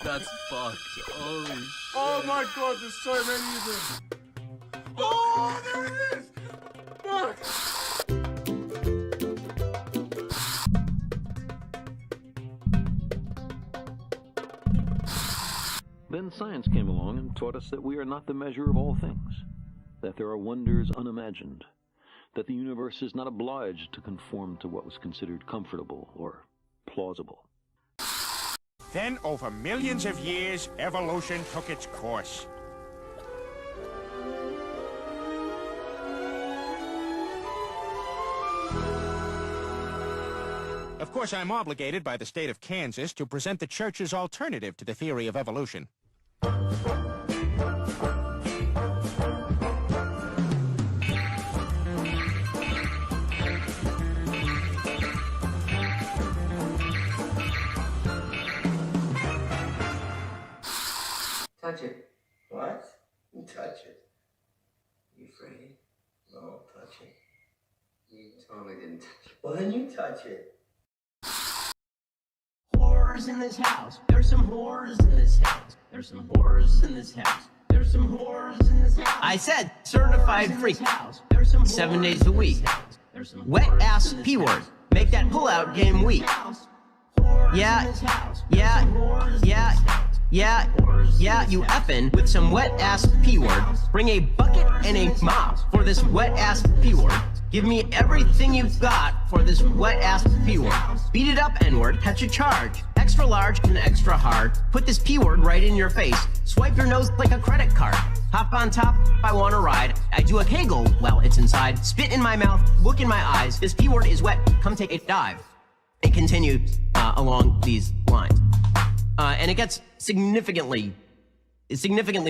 That's fucked. Holy shit. Oh my god, there's so many of them. Oh, there it is! Fuck! Then science came along and taught us that we are not the measure of all things, that there are wonders unimagined, that the universe is not obliged to conform to what was considered comfortable or plausible. Then, over millions of years, evolution took its course. Of course, I'm obligated by the state of Kansas to present the church's alternative to the theory of evolution. Touch it. What? You touch it. You afraid? No, touch it. You totally didn't touch it. Well, then you touch it. Whores in this house. There's some whores in this house. There's some whores in this house. There's some whores in this house. I said certified freak. 7 days a week. Wet ass P word. Make that pullout game weak. Yeah, you effin' with some wet ass P word. Bring a bucket and a mop for this wet ass P word. Give me everything you've got for this wet ass P word. Beat it up, N word, catch a charge. Extra large and extra hard. Put this P word right in your face. Swipe your nose like a credit card. Hop on top, I wanna ride. I do a kegel while it's inside. Spit in my mouth, look in my eyes. This P word is wet, come take a dive. It continues along these lines. And it gets significantly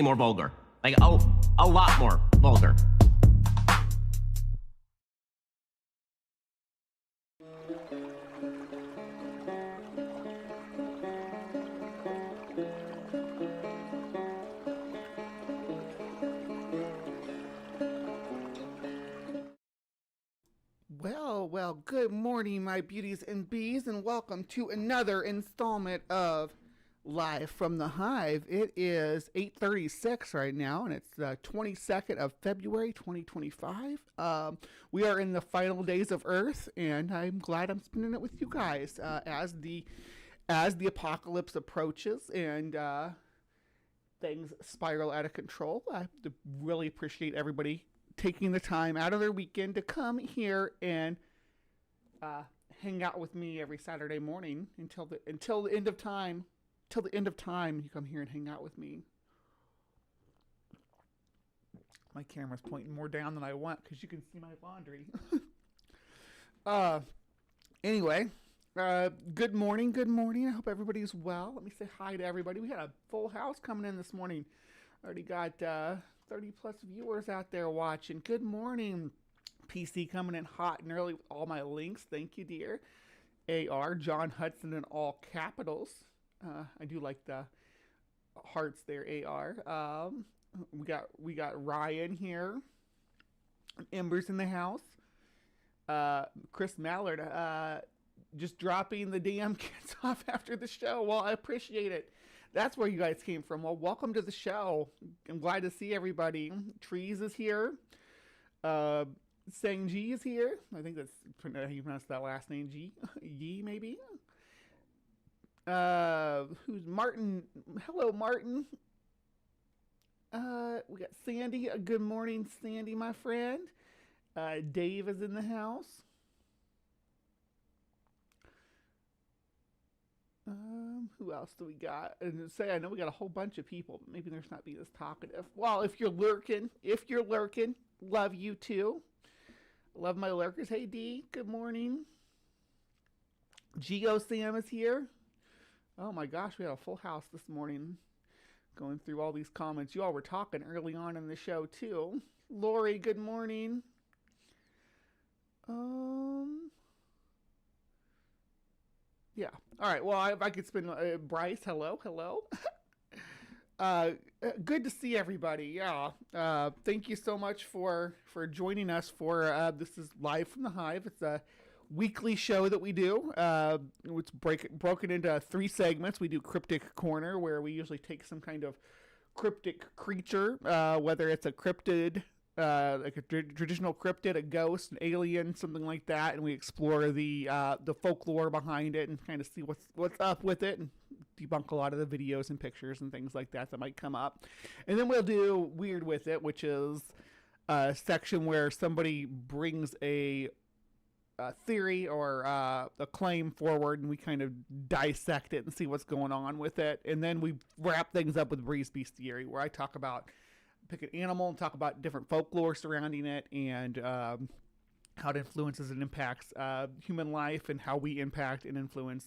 more vulgar. Like, a lot more vulgar. Well, good morning, my beauties and bees, and welcome to another installment of Live from the Hive. It is 8:36 right now, and it's the 22nd of February, 2025. We are in the final days of Earth, and I'm glad I'm spending it with you guys as the apocalypse approaches and things spiral out of control. I really appreciate everybody taking the time out of their weekend to come here and hang out with me every Saturday morning until the end of time. Till the end of time, you come here and hang out with me. My camera's pointing more down than I want because you can see my laundry. Anyway, good morning. I hope everybody's well. Let me say hi to everybody. We had a full house coming in this morning. Already got 30 plus viewers out there watching. Good morning. PC coming in hot and early with all my links. Thank you, dear. AR, John Hudson in all capitals. I do like the hearts there, AR. We got Ryan here. Ember's in the house. Chris Mallard just dropping the damn kids off after the show. Well, I appreciate it. That's where you guys came from. Well, welcome to the show. I'm glad to see everybody. Trees is here. Sang-Ji is here. I think that's how you pronounce that last name. Yi, maybe? Who's Martin? Hello, Martin. We got Sandy. Good morning, Sandy, my friend. Dave is in the house. Who else do we got? And I know we got a whole bunch of people, but maybe there's not being as talkative. Well, if you're lurking, love you too. Love my lurkers. Hey, D, good morning. Geo Sam is here. Oh my gosh, we had a full house this morning. Going through all these comments. You all were talking early on in the show too. Lori, good morning. Yeah. All right. Well, if I could spin Bryce, hello. Good to see everybody. Yeah. Thank you so much for joining us for this is Live from the Hive. It's a weekly show that we do. It's broken into 3 segments. We do Cryptic Corner, where we usually take some kind of cryptic creature, whether it's a cryptid, like a traditional cryptid, a ghost, an alien, something like that, and we explore the folklore behind it and kind of see what's up with it, and debunk a lot of the videos and pictures and things like that might come up. And then we'll do Weird With It, which is a section where somebody brings a theory or a claim forward, and we kind of dissect it and see what's going on with it. And then we wrap things up with Breeze Bestiary, where I pick an animal and talk about different folklore surrounding it, and how it influences and impacts human life, and how we impact and influence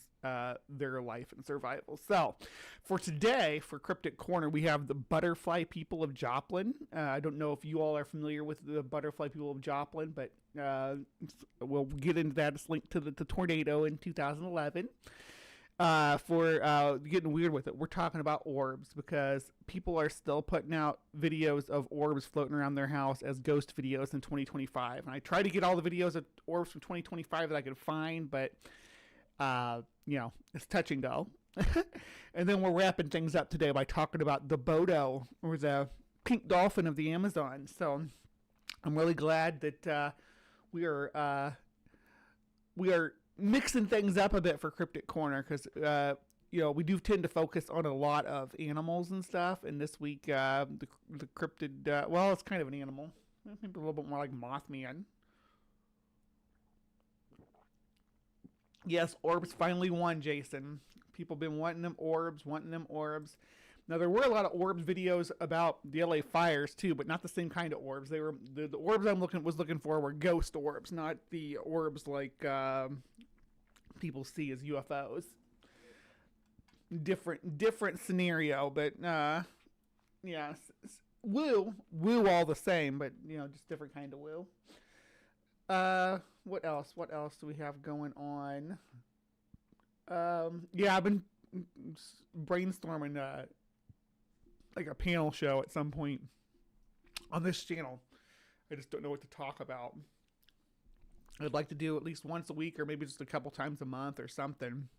their life and survival. So for today, for Cryptic Corner, we have the butterfly people of Joplin. I don't know if you all are familiar with the butterfly people of Joplin, but we'll get into that. It's linked to the tornado in 2011. For getting weird with it, we're talking about orbs, because people are still putting out videos of orbs floating around their house as ghost videos in 2025. And I tried to get all the videos of orbs from 2025 that I could find, but it's touch and go. And then we're wrapping things up today by talking about the Bodo, or the pink dolphin of the Amazon. So I'm really glad that we are mixing things up a bit for Cryptic Corner, because we do tend to focus on a lot of animals and stuff, and this week the cryptid, it's kind of an animal, maybe a little bit more like Mothman. Yes, orbs finally won, Jason. People been wanting them orbs. Now, there were a lot of orbs videos about the LA fires too, but not the same kind of orbs. They were the orbs was looking for were ghost orbs, not the orbs like people see as UFOs. Different scenario, but woo all the same, but just different kind of woo. What else do we have going on? I've been brainstorming like a panel show at some point on this channel. I just don't know what to talk about. I'd like to do at least once a week, or maybe just a couple times a month or something,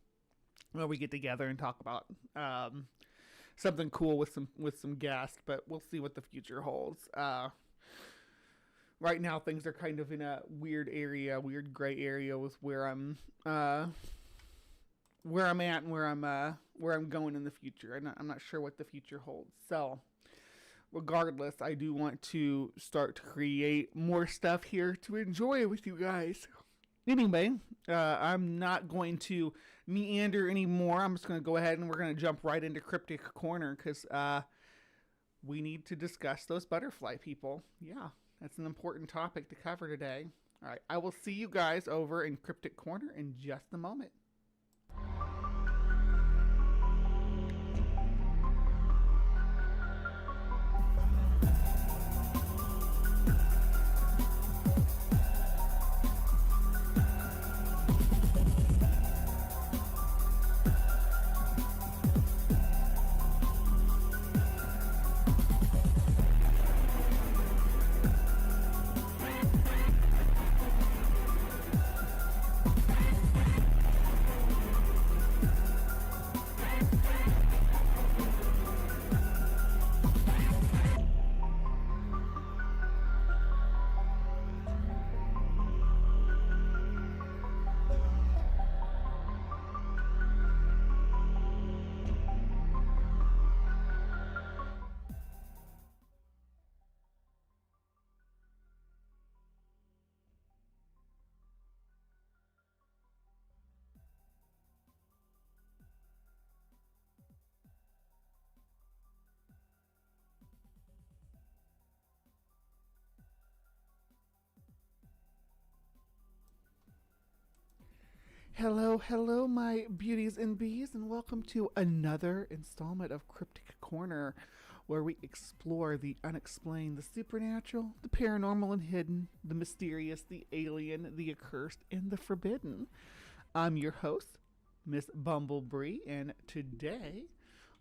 where we get together and talk about something cool with some guests. But we'll see what the future holds. Right now, things are kind of in a weird gray area with where I'm at and where I'm going in the future. I'm not sure what the future holds. So, regardless, I do want to start to create more stuff here to enjoy with you guys. Anyway, I'm not going to meander anymore. I'm just going to go ahead and we're going to jump right into Cryptic Corner, because we need to discuss those butterfly people. Yeah, that's an important topic to cover today. All right, I will see you guys over in Cryptic Corner in just a moment. Hello, my beauties and bees, and welcome to another installment of Cryptic Corner, where we explore the unexplained, the supernatural, the paranormal and hidden, the mysterious, the alien, the accursed, and the forbidden. I'm your host, Miss Bumblebee, and today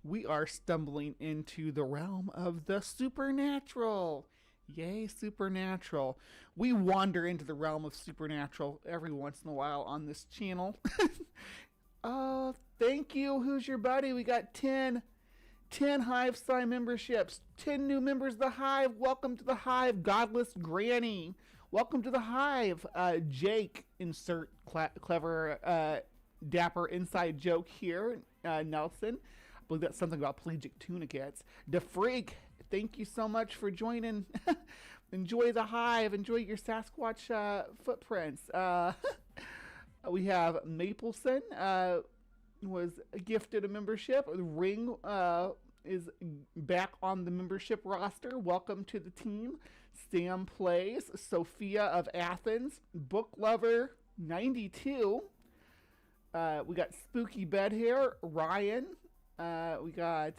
we are stumbling into the realm of the supernatural. Yay, supernatural. We wander into the realm of supernatural every once in a while on this channel. Thank you. Who's your buddy? We got 10 Hive Sign memberships. 10 new members of the Hive. Welcome to the Hive. Godless Granny. Welcome to the Hive. Jake, insert clever, dapper inside joke here. Nelson. I believe that's something about pelagic tunicates. The Freak. Thank you so much for joining. Enjoy the Hive. Enjoy your Sasquatch footprints. We have Mapleson was gifted a membership. Ring is back on the membership roster. Welcome to the team. Sam Plays. Sophia of Athens. Book Lover 92. We got Spooky Bed Hair. Ryan. We got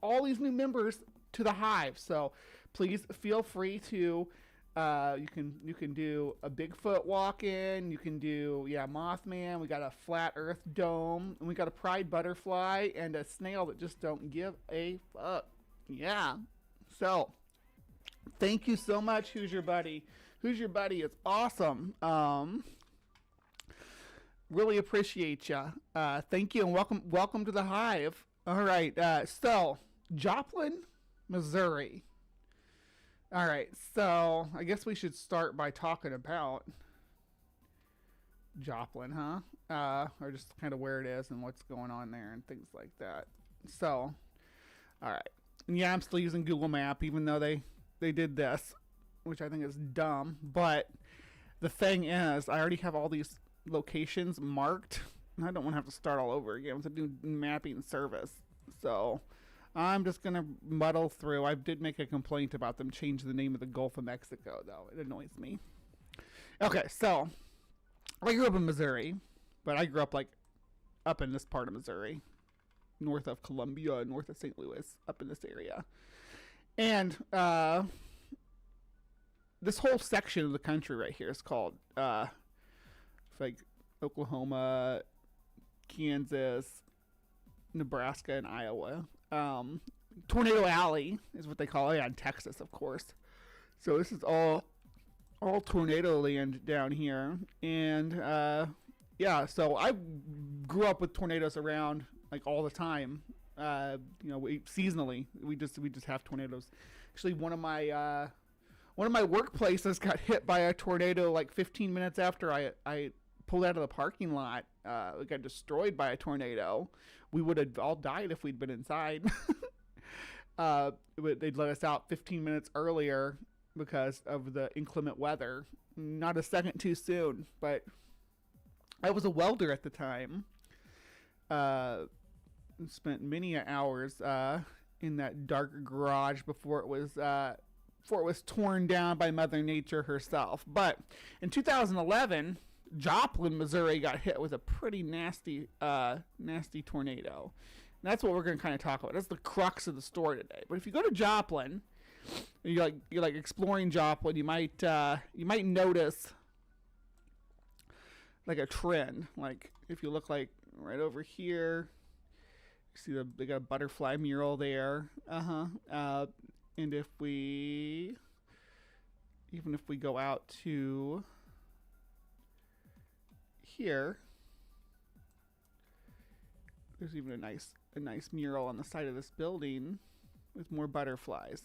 all these new members to the Hive. So please feel free to you can do a Bigfoot walk-in, you can do Mothman, we got a flat earth dome, and we got a pride butterfly and a snail that just don't give a fuck. Yeah. So thank you so much. Who's your buddy? Who's your buddy? It's awesome. Really appreciate you. Thank you and welcome to the Hive. All right. So Joplin, Missouri. All right, so I guess we should start by talking about Joplin, huh? Or just kind of where it is and what's going on there and things like that. So, all right. Yeah, I'm still using Google Map, even though they did this, which I think is dumb. But the thing is, I already have all these locations marked, and I don't want to have to start all over again with a new mapping service. So I'm just going to muddle through. I did make a complaint about them changing the name of the Gulf of Mexico, though. It annoys me. Okay, so I grew up in Missouri, but I grew up up in this part of Missouri, north of Columbia, north of St. Louis, up in this area. And this whole section of the country right here is called Oklahoma, Kansas, Nebraska, and Iowa. Tornado Alley is what they call it. In Texas, of course. So this is all tornado land down here, and so I grew up with tornadoes around all the time. Seasonally we just have tornadoes. Actually, one of my workplaces got hit by a tornado 15 minutes after I pulled out of the parking lot. It got destroyed by a tornado. We would have all died if we'd been inside. But they'd let us out 15 minutes earlier because of the inclement weather. Not a second too soon, but I was a welder at the time. Spent many hours in that dark garage before it was torn down by Mother Nature herself. But in 2011, Joplin, Missouri got hit with a pretty nasty tornado. And that's what we're going to kind of talk about. That's the crux of the story today. But if you go to Joplin, you're exploring Joplin, you might notice a trend. If you look right over here, you see they got a butterfly mural there. And even if we go out to here, there's even a nice mural on the side of this building with more butterflies.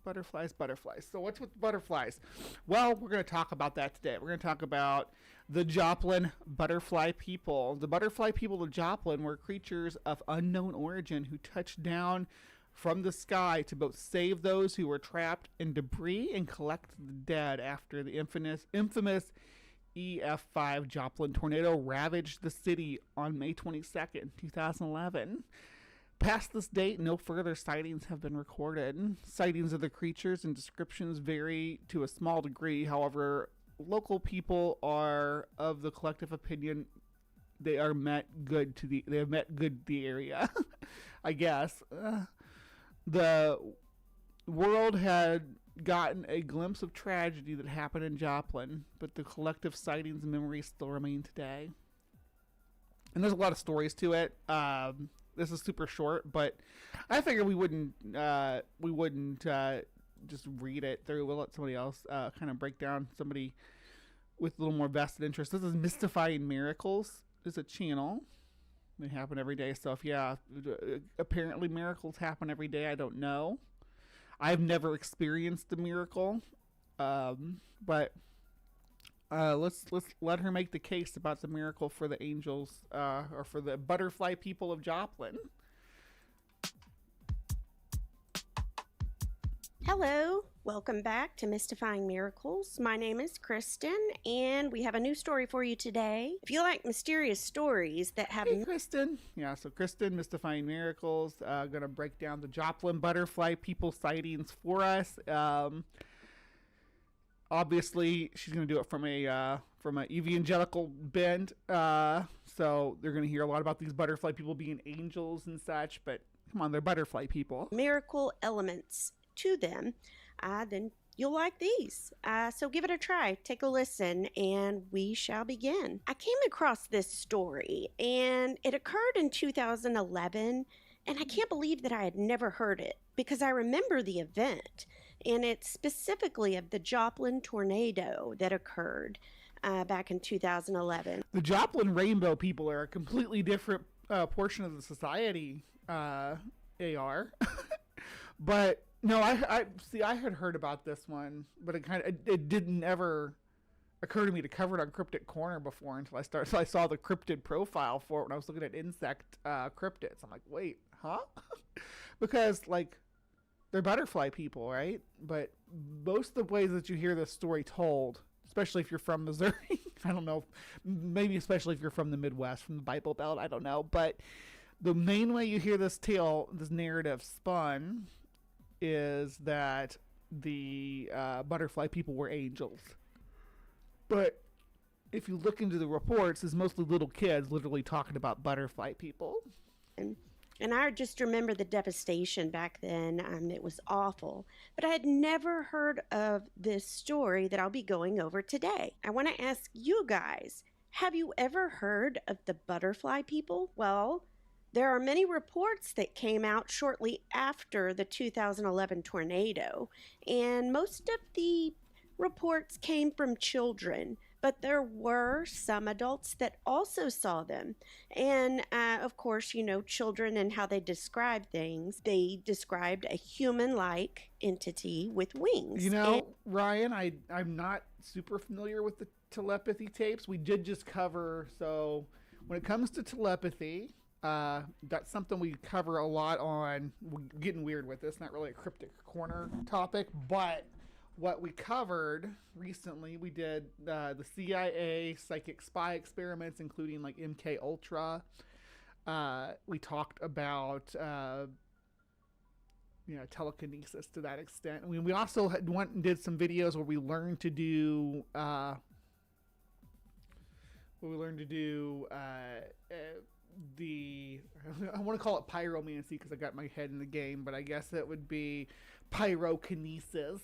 So what's with butterflies? Well, we're going to talk about that today. We're going to talk about the Joplin butterfly people. The butterfly people of Joplin were creatures of unknown origin who touched down from the sky to both save those who were trapped in debris and collect the dead after the infamous EF5 Joplin tornado ravaged the city on May 22nd, 2011. Past this date, no further sightings have been recorded. Sightings of the creatures and descriptions vary to a small degree. However, local people are of the collective opinion they have met good the area. I guess. The world had gotten a glimpse of tragedy that happened in Joplin, but the collective sightings and memories still remain today. And there's a lot of stories to it. This is super short, but I figured we wouldn't just read it through. We'll let somebody else kind of break down, somebody with a little more vested interest. This is Mystifying Miracles. It's a channel. They happen every day. So if apparently miracles happen every day. I don't know. I've never experienced a miracle, but let's let her make the case about the miracle for the angels, or for the butterfly people of Joplin. Hello, welcome back to Mystifying Miracles. My name is Kristen, and we have a new story for you today. If you like mysterious stories that have... Hey, Kristen. Yeah, so Kristen, Mystifying Miracles, going to break down the Joplin butterfly people sightings for us. Obviously, she's going to do it from a evangelical bend, so they're going to hear a lot about these butterfly people being angels and such, but come on, they're butterfly people. Miracle elements to them, then you'll like these. So give it a try, take a listen, and we shall begin. I came across this story, and it occurred in 2011, and I can't believe that I had never heard it, because I remember the event, and it's specifically of the Joplin tornado that occurred back in 2011. The Joplin rainbow people are a completely different portion of the society, AR. But no, I had heard about this one, but it didn't ever occur to me to cover it on CrypticCorner before until I saw the cryptid profile for it when I was looking at insect cryptids. I'm like, wait, huh? Because like they're butterfly people, right? But most of the ways that you hear this story told, especially if you're from Missouri, I don't know, maybe especially if you're from the Midwest, from the Bible Belt, I don't know, but the main way you hear this narrative spun is that the butterfly people were angels. But if you look into the reports, it's mostly little kids literally talking about butterfly people. And I just remember the devastation back then. It was awful. But I had never heard of this story that I'll be going over today. I want to ask you guys, have you ever heard of the butterfly people? Well, there are many reports that came out shortly after the 2011 tornado, and most of the reports came from children, but there were some adults that also saw them. And of course, you know, children and how they describe things, they described a human-like entity with wings. You know, Ryan, I'm not super familiar with the telepathy tapes. We did just cover, so when it comes to telepathy, that's something we cover a lot on. We're getting weird with this, not really a CrypticCorner topic, but what we covered recently, we did the CIA psychic spy experiments, including like MK Ultra. We talked about telekinesis to that extent. I mean, we also went and did some videos where we learned to do I want to call it pyromancy because I got my head in the game, but I guess it would be pyrokinesis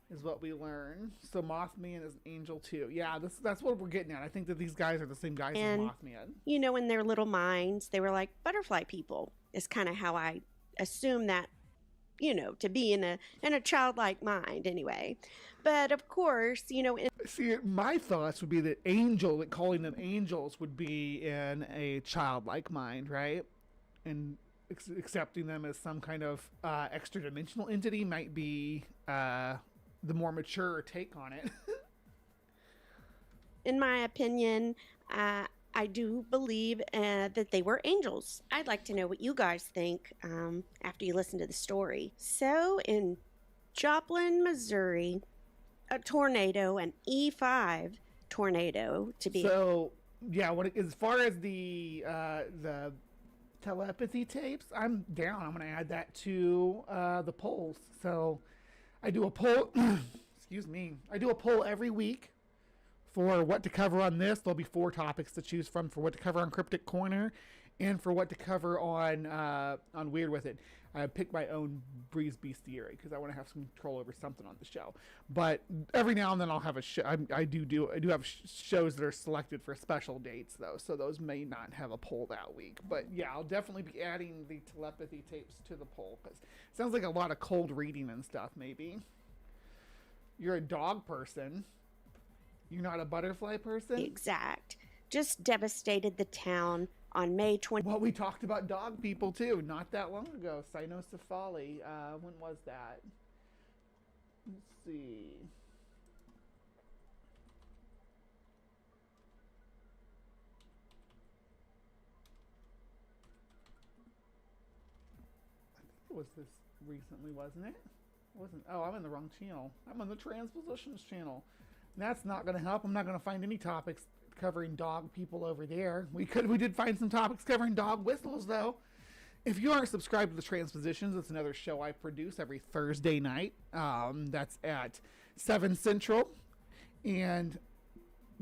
is what we learn. So Mothman is an angel too. Yeah, that's what we're getting at. I think that these guys are the same guys as Mothman. You know, in their little minds, they were like butterfly people. Is kind of how I assume that, you know, to be in a childlike mind anyway. But of course, you know, see, my thoughts would be that calling them angels would be in a childlike mind, right? And accepting them as some kind of extra dimensional entity might be the more mature take on it. In my opinion, I do believe that they were angels. I'd like to know what you guys think after you listen to the story. So in Joplin, Missouri, a tornado, an E5 tornado to be. So yeah, as far as the telepathy tapes, I'm down. I'm going to add that to the polls. So I do a poll. Excuse me. I do a poll every week for what to cover on this. There'll be 4 topics to choose from for what to cover on CrypticCorner. and for what to cover on Weird With It. I picked my own Breeze Bestiary because I want to have some control over something on the show. But every now and then I'll have a show. I do have shows that are selected for special dates though, so those may not have a poll that week. But yeah, I'll definitely be adding the telepathy tapes to the poll because it sounds like a lot of cold reading and stuff. Maybe you're a dog person. You're not a butterfly person. Exact. Just devastated the town on May 20. Well, we talked about dog people too, not that long ago. Cynocephaly. When was that? Let's see. I think it was this recently, wasn't it? Wasn't? Oh, I'm in the wrong channel. I'm on the transpositions channel. And that's not going to help. I'm not going to find any topics covering dog people over there. We did find some topics covering dog whistles though. If you aren't subscribed to the Transpositions, it's another show I produce every Thursday night. That's at 7 Central, and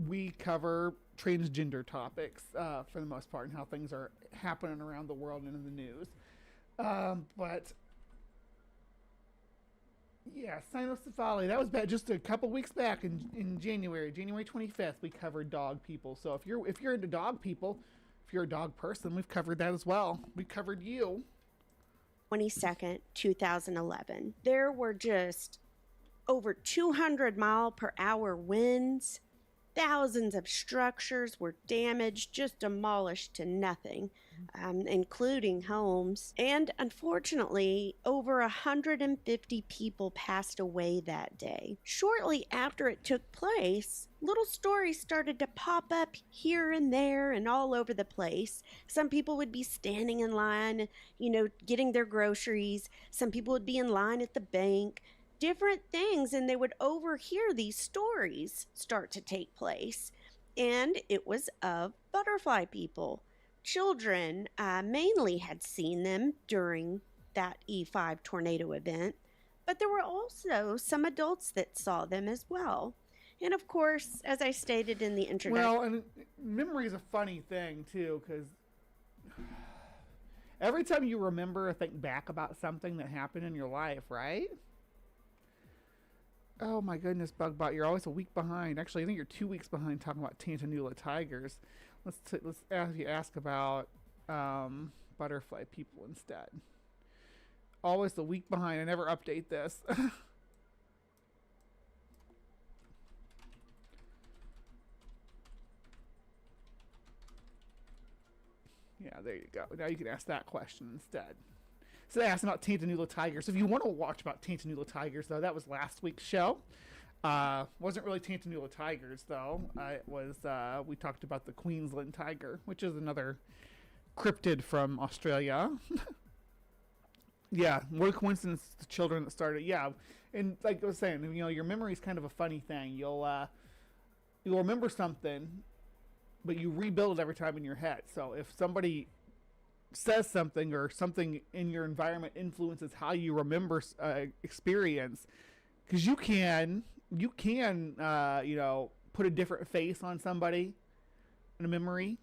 we cover transgender topics for the most part and how things are happening around the world and in the news. But yeah, cynocephaly. That was just a couple weeks back in January 25th. We covered dog people. So if you're into dog people, if you're a dog person, we've covered that as well. We covered you. 22nd, 2011. There were just over 200 mile per hour winds. Thousands of structures were damaged, just demolished to nothing, including homes. And unfortunately, over 150 people passed away that day. Shortly after it took place, little stories started to pop up here and there and all over the place. Some people would be standing in line, getting their groceries. Some people would be in line at the bank. Different things, and they would overhear these stories start to take place. And it was of butterfly people. Children mainly had seen them during that E5 tornado event, but there were also some adults that saw them as well. And of course, as I stated in the introduction... Well, and memory is a funny thing, too, because every time you remember or think back about something that happened in your life, right? Oh my goodness, Bugbot, you're always a week behind. Actually, I think you're 2 weeks behind talking about Tantanula tigers. Let's ask about butterfly people instead. Always a week behind. I never update this. Yeah, there you go. Now you can ask that question instead. So they asked about Tantanula tigers. If you want to watch about Tantanula tigers, though, that was last week's show. Wasn't really Tantanula tigers, though. It was we talked about the Queensland tiger, which is another cryptid from Australia. Yeah, what a coincidence! The children that started. Yeah, and like I was saying, your memory is kind of a funny thing. You'll remember something, but you rebuild it every time in your head. So if somebody says something or something in your environment influences how you remember experience, because you can put a different face on somebody in a memory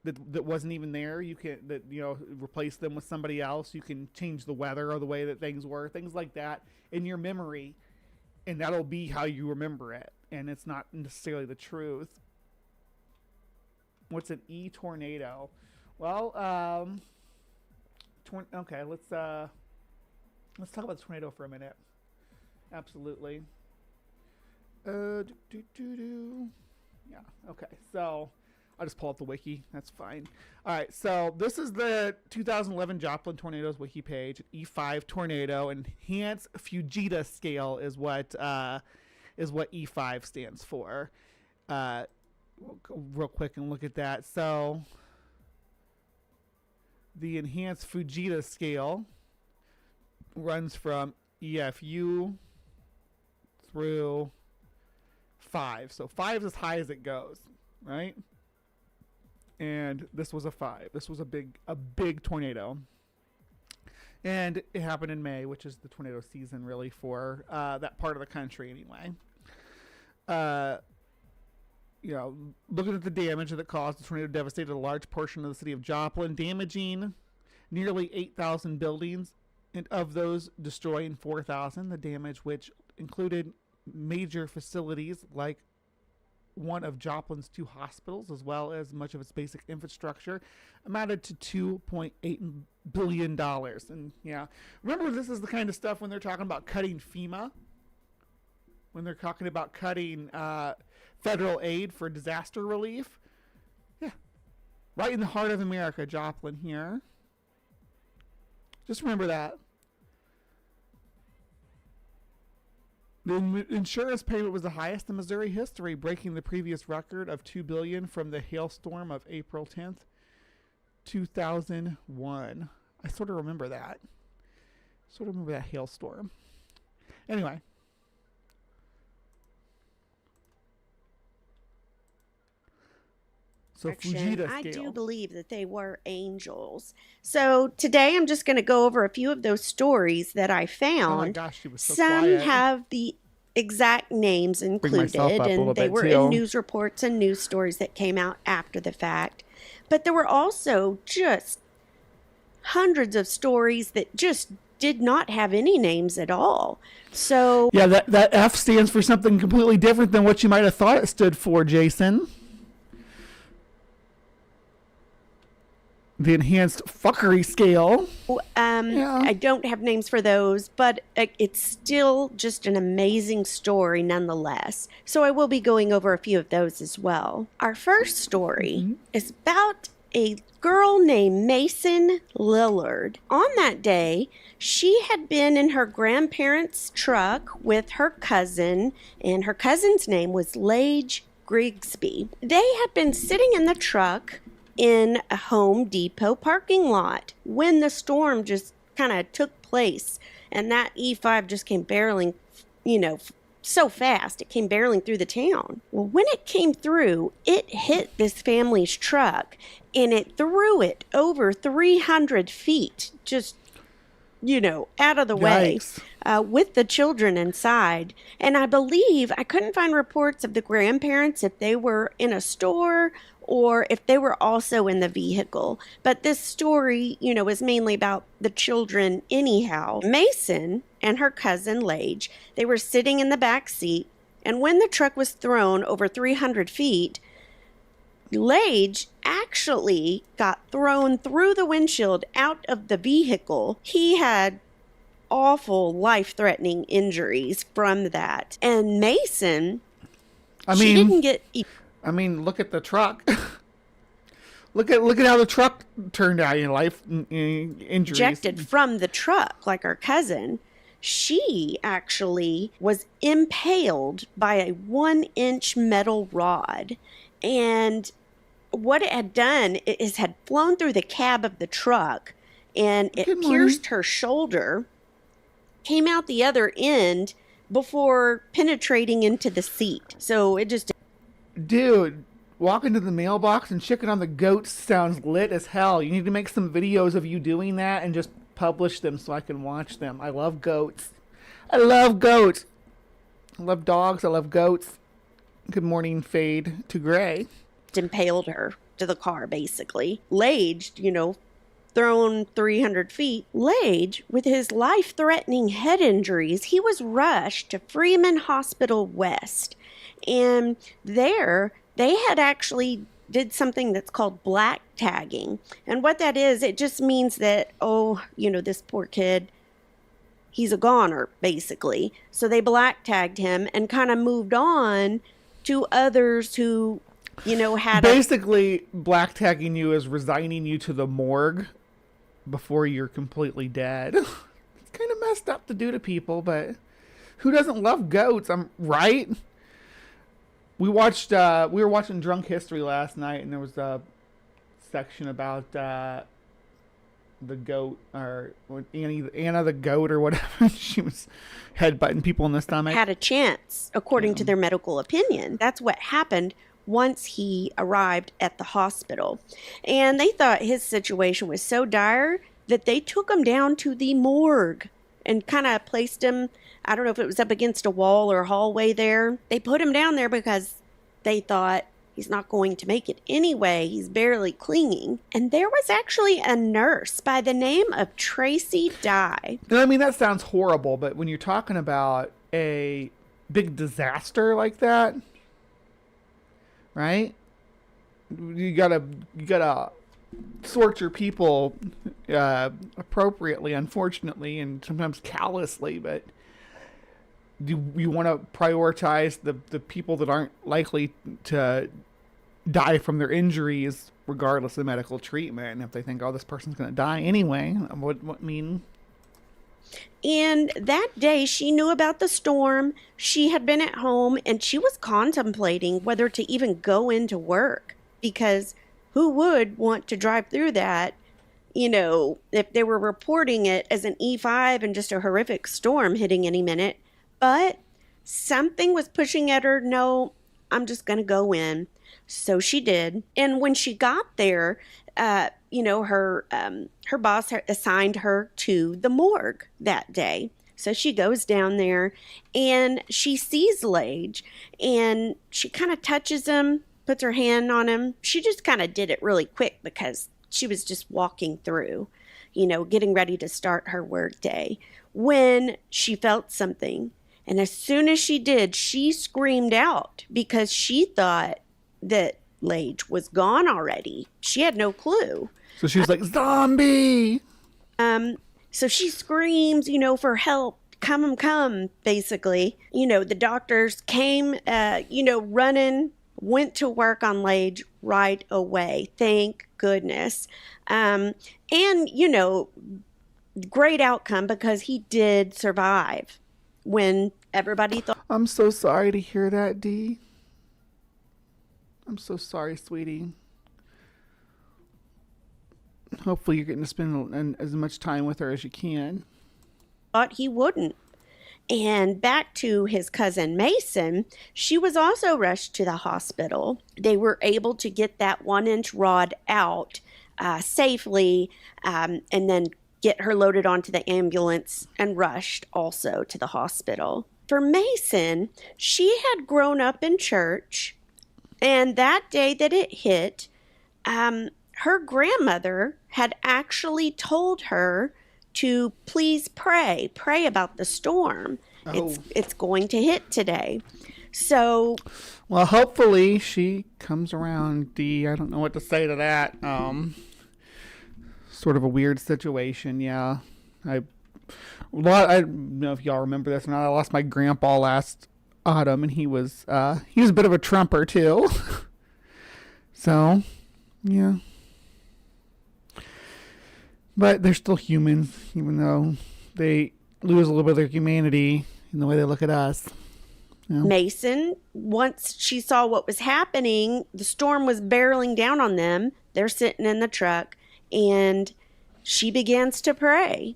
that wasn't even there. You can replace them with somebody else. You can change the weather or the way that things were, things like that in your memory, and that'll be how you remember it, and it's not necessarily the truth. What's an e-tornado? Well, okay, let's talk about the tornado for a minute. Absolutely. Yeah, okay, so I'll just pull up the wiki. That's fine. All right, so this is the 2011 Joplin tornadoes wiki page. E5 tornado, enhanced Fujita scale is what E5 stands for. We'll go real quick and look at that. So the enhanced Fujita scale runs from EFU through 5. So 5 is as high as it goes, right? And this was a 5. This was a big tornado. And it happened in May, which is the tornado season really for that part of the country anyway. looking at the damage that it caused, the tornado devastated a large portion of the city of Joplin, damaging nearly 8,000 buildings, and of those, destroying 4,000. The damage, which included major facilities like one of Joplin's 2 hospitals, as well as much of its basic infrastructure, amounted to $2.8 billion. And remember, this is the kind of stuff when they're talking about cutting FEMA, when they're talking about cutting federal aid for disaster relief. Yeah, right in the heart of America, Joplin here. Just remember that. The insurance payment was the highest in Missouri history, breaking the previous record of $2 billion from the hailstorm of April 10th, 2001. I sort of remember that. That hailstorm. Anyway. So Fujita I scale. do believe that they were angels. So today I'm just going to go over a few of those stories that I found. Oh my gosh, she was so Some quiet. have the exact names included, and they were in news reports and news stories that came out after the fact. But there were also just hundreds of stories that just did not have any names at all. So yeah, that F stands for something completely different than what you might have thought it stood for, Jason. The enhanced fuckery scale. I don't have names for those, but it's still just an amazing story nonetheless. So I will be going over a few of those as well. Our first story is about a girl named Mason Lillard. On that day, she had been in her grandparents' truck with her cousin, and her cousin's name was Lage Grigsby. They had been sitting in the truck in a Home Depot parking lot when the storm just kind of took place, and that E5 just came barreling, so fast it came barreling through the town. Well, when it came through, it hit this family's truck and it threw it over 300 feet, just out of the way, with the children inside. And I believe, I couldn't find reports of the grandparents if they were in a store or if they were also in the vehicle. But this story, is mainly about the children anyhow. Mason and her cousin Lage, they were sitting in the back seat, and when the truck was thrown over 300 feet, Lage actually got thrown through the windshield out of the vehicle. He had awful life-threatening injuries from that. And Mason, she didn't get... look at the truck. look at how the truck turned out. Life injuries. Ejected from the truck, like our cousin. She actually was impaled by a 1-inch metal rod. And what it had done is had flown through the cab of the truck, and it pierced her shoulder, came out the other end before penetrating into the seat. So it just... Dude, walking to the mailbox and checking on the goats sounds lit as hell. You need to make some videos of you doing that and just publish them so I can watch them. I love goats. I love goats. I love dogs. I love goats. Good morning, fade to gray. Impaled her to the car, basically. Lage, thrown 300 feet. Lage, with his life-threatening head injuries, he was rushed to Freeman Hospital West. And there, they had actually did something that's called black tagging. And what that is, it just means that, this poor kid, he's a goner, basically. So they black tagged him and kind of moved on to others who, had... Basically, black tagging you is resigning you to the morgue before you're completely dead. It's kind of messed up to do to people, but who doesn't love goats? I'm right. We were watching Drunk History last night, and there was a section about the goat, or Anna the goat or whatever. She was headbutting people in the stomach. Had a chance, according to their medical opinion. That's what happened once he arrived at the hospital. And they thought his situation was so dire that they took him down to the morgue and kind of placed him, I don't know if it was up against a wall or a hallway there. They put him down there because they thought He's not going to make it anyway. He's barely clinging. And there was actually a nurse by the name of Tracy Dye. And I mean, that sounds horrible, but when you're talking about a big disaster like that, right? You gotta sort your people appropriately, unfortunately, and sometimes callously, but you want to prioritize the people that aren't likely to die from their injuries regardless of medical treatment. And if they think, oh, this person's going to die anyway, what mean? And that day she knew about the storm. She had been at home and she was contemplating whether to even go into work, because who would want to drive through that, you know, if they were reporting it as an E5 and just a horrific storm hitting any minute. But something was pushing at her. No, I'm just going to go in. So she did. And when she got there, you know, her boss assigned her to the morgue that day. So she goes down there and she sees Lage and she kind of touches him, puts her hand on him. She just kind of did it really quick because she was just walking through, you know, getting ready to start her work day when she felt something. And as soon as she did, she screamed out because she thought that Lage was gone already. She had no clue. So she was like, zombie! So she screams, you know, for help. Come, basically. You know, the doctors came, you know, running, went to work on Lage right away. Thank goodness. And, you know, great outcome because he did survive when everybody thought. I'm so sorry to hear that, Dee. I'm so sorry, sweetie. Hopefully you're getting to spend as much time with her as you can. Thought he wouldn't. And back to his cousin Mason, she was also rushed to the hospital. They were able to get that 1-inch rod out safely and then get her loaded onto the ambulance and rushed also to the hospital. For Mason, she had grown up in church, and that day that it hit, her grandmother had actually told her to please pray about the storm. Oh. It's going to hit today. So, well, hopefully she comes around, Dee. I don't know what to say to that. Sort of a weird situation, yeah. I don't know if y'all remember this or not. I lost my grandpa last autumn, and he was a bit of a trumper too. So, yeah. But they're still humans, even though they lose a little bit of their humanity in the way they look at us. You know? Mason, once she saw what was happening, the storm was barreling down on them. They're sitting in the truck, and she begins to pray.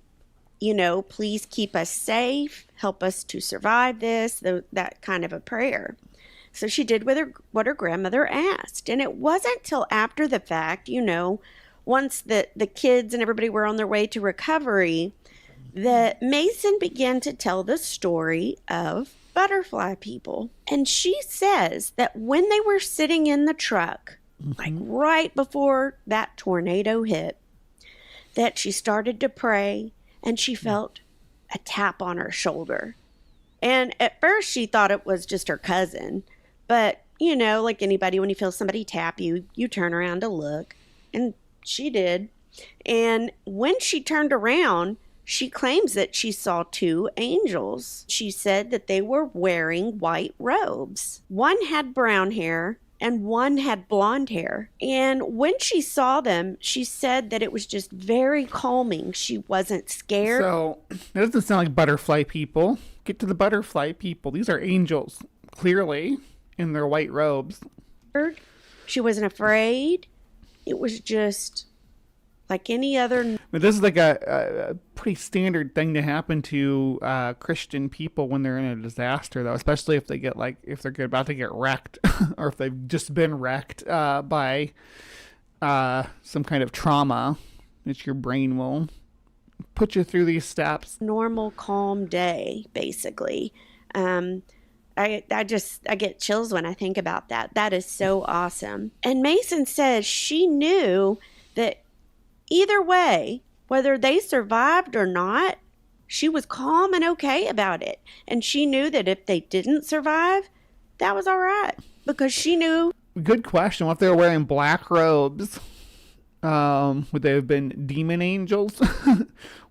You know, please keep us safe, help us to survive this, that kind of a prayer. So she did what her grandmother asked. And it wasn't till after the fact, you know, once the kids and everybody were on their way to recovery, that Mason began to tell the story of butterfly people. And she says that when they were sitting in the truck, like right before that tornado hit, that she started to pray and she felt a tap on her shoulder. And at first she thought it was just her cousin. But, you know, like anybody, when you feel somebody tap you, you turn around to look. And she did. And when she turned around, she claims that she saw 2 angels. She said that they were wearing white robes. One had brown hair and one had blonde hair. And when she saw them, she said that it was just very calming. She wasn't scared. So, that doesn't sound like butterfly people. Get to the butterfly people. These are angels, clearly, in their white robes. She wasn't afraid. It was just like any other. But this is like a pretty standard thing to happen to Christian people when they're in a disaster, though, especially if they get if they're about to get wrecked or if they've just been wrecked by some kind of trauma. It's your brain will put you through these steps. Normal, calm day, basically. I get chills when I think about that. That is so awesome. And Mason says she knew that either way, whether they survived or not, she was calm and okay about it. And she knew that if they didn't survive, that was all right, because she knew. Good question. What if they were wearing black robes? Would they have been demon angels?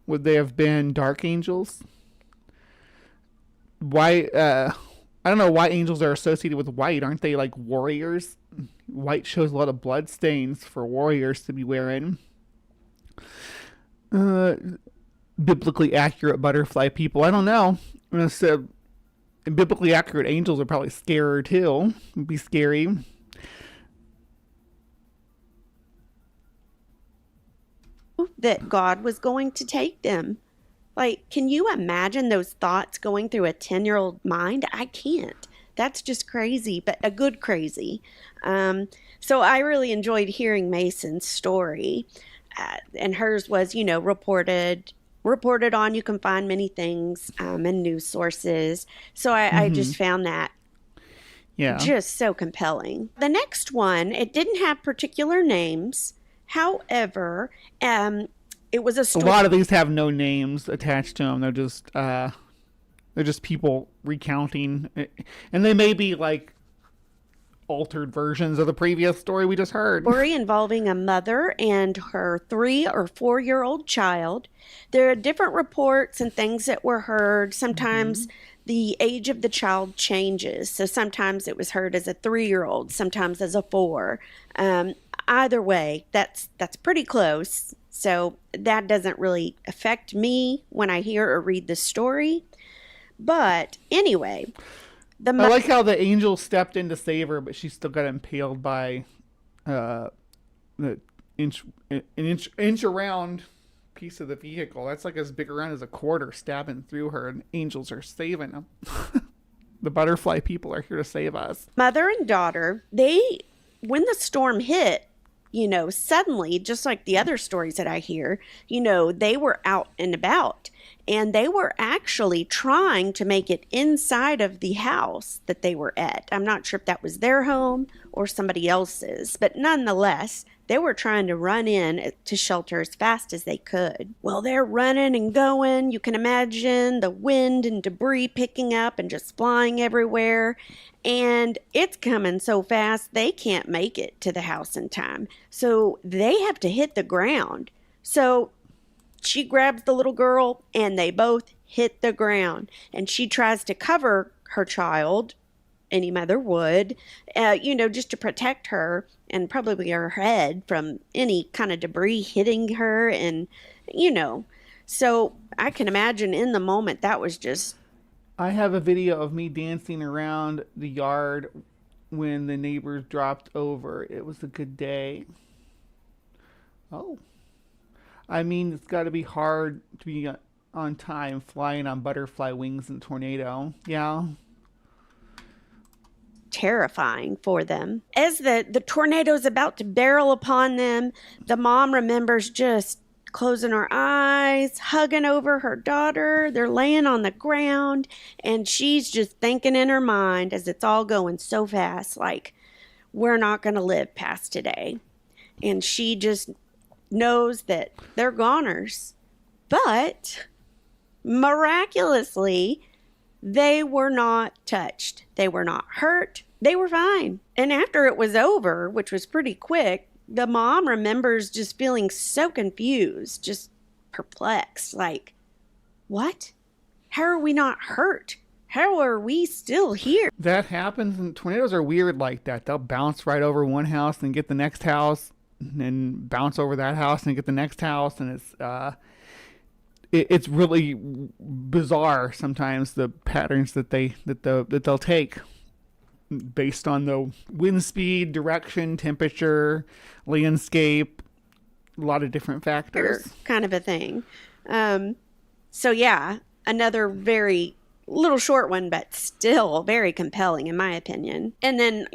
Would they have been dark angels? Why? I don't know why angels are associated with white. Aren't they like warriors? White shows a lot of blood stains for warriors to be wearing. Biblically accurate butterfly people. I don't know. I'm gonna say biblically accurate angels are probably scarier too. It'd be scary. That God was going to take them. Like, can you imagine those thoughts going through a 10-year-old mind? I can't. That's just crazy, but a good crazy. So I really enjoyed hearing Mason's story. And hers was, reported on. You can find many things in news sources. So I just found that just so compelling. The next one, it didn't have particular names. However, it was a story. A lot of these have no names attached to them. They're just people recounting, and they may be like altered versions of the previous story we just heard. Story involving a mother and her 3 or 4-year-old child. There are different reports and things that were heard. Sometimes the age of the child changes. So sometimes it was heard as a 3-year-old, sometimes as a 4. Either way, that's pretty close. So that doesn't really affect me when I hear or read the story. But anyway, I like how the angel stepped in to save her, but she still got impaled by the inch around piece of the vehicle. That's like as big around as a quarter, stabbing through her, and angels are saving them. The butterfly people are here to save us. Mother and daughter, when the storm hit, suddenly, just like the other stories that I hear, they were out and about, and they were actually trying to make it inside of the house that they were at. I'm not sure if that was their home or somebody else's, but nonetheless, they were trying to run in to shelter as fast as they could. Well, they're running and going. You can imagine the wind and debris picking up and just flying everywhere. And it's coming so fast, they can't make it to the house in time. So they have to hit the ground. So she grabs the little girl and they both hit the ground. And she tries to cover her child. Any mother would, just to protect her and probably her head from any kind of debris hitting her. And, so I can imagine in the moment that was just. I have a video of me dancing around the yard when the neighbors dropped over. It was a good day. Oh. I mean, it's got to be hard to be on time flying on butterfly wings in a tornado. Yeah. Terrifying for them. As the tornado's about to barrel upon them, the mom remembers just closing her eyes, hugging over her daughter. They're laying on the ground, and she's just thinking in her mind as it's all going so fast, like, we're not going to live past today. And she just knows that they're goners. But miraculously, they were not touched. They were not hurt. They were fine. And after it was over, which was pretty quick, the mom remembers just feeling so confused, just perplexed. Like, what? How are we not hurt? How are we still here? That happens, and tornadoes are weird like that. They'll bounce right over one house and get the next house, and then bounce over that house and get the next house, and it's really bizarre sometimes, the patterns that they'll take based on the wind speed, direction, temperature, landscape, a lot of different factors. Kind of a thing. So yeah, another very little short one, but still very compelling in my opinion. And then,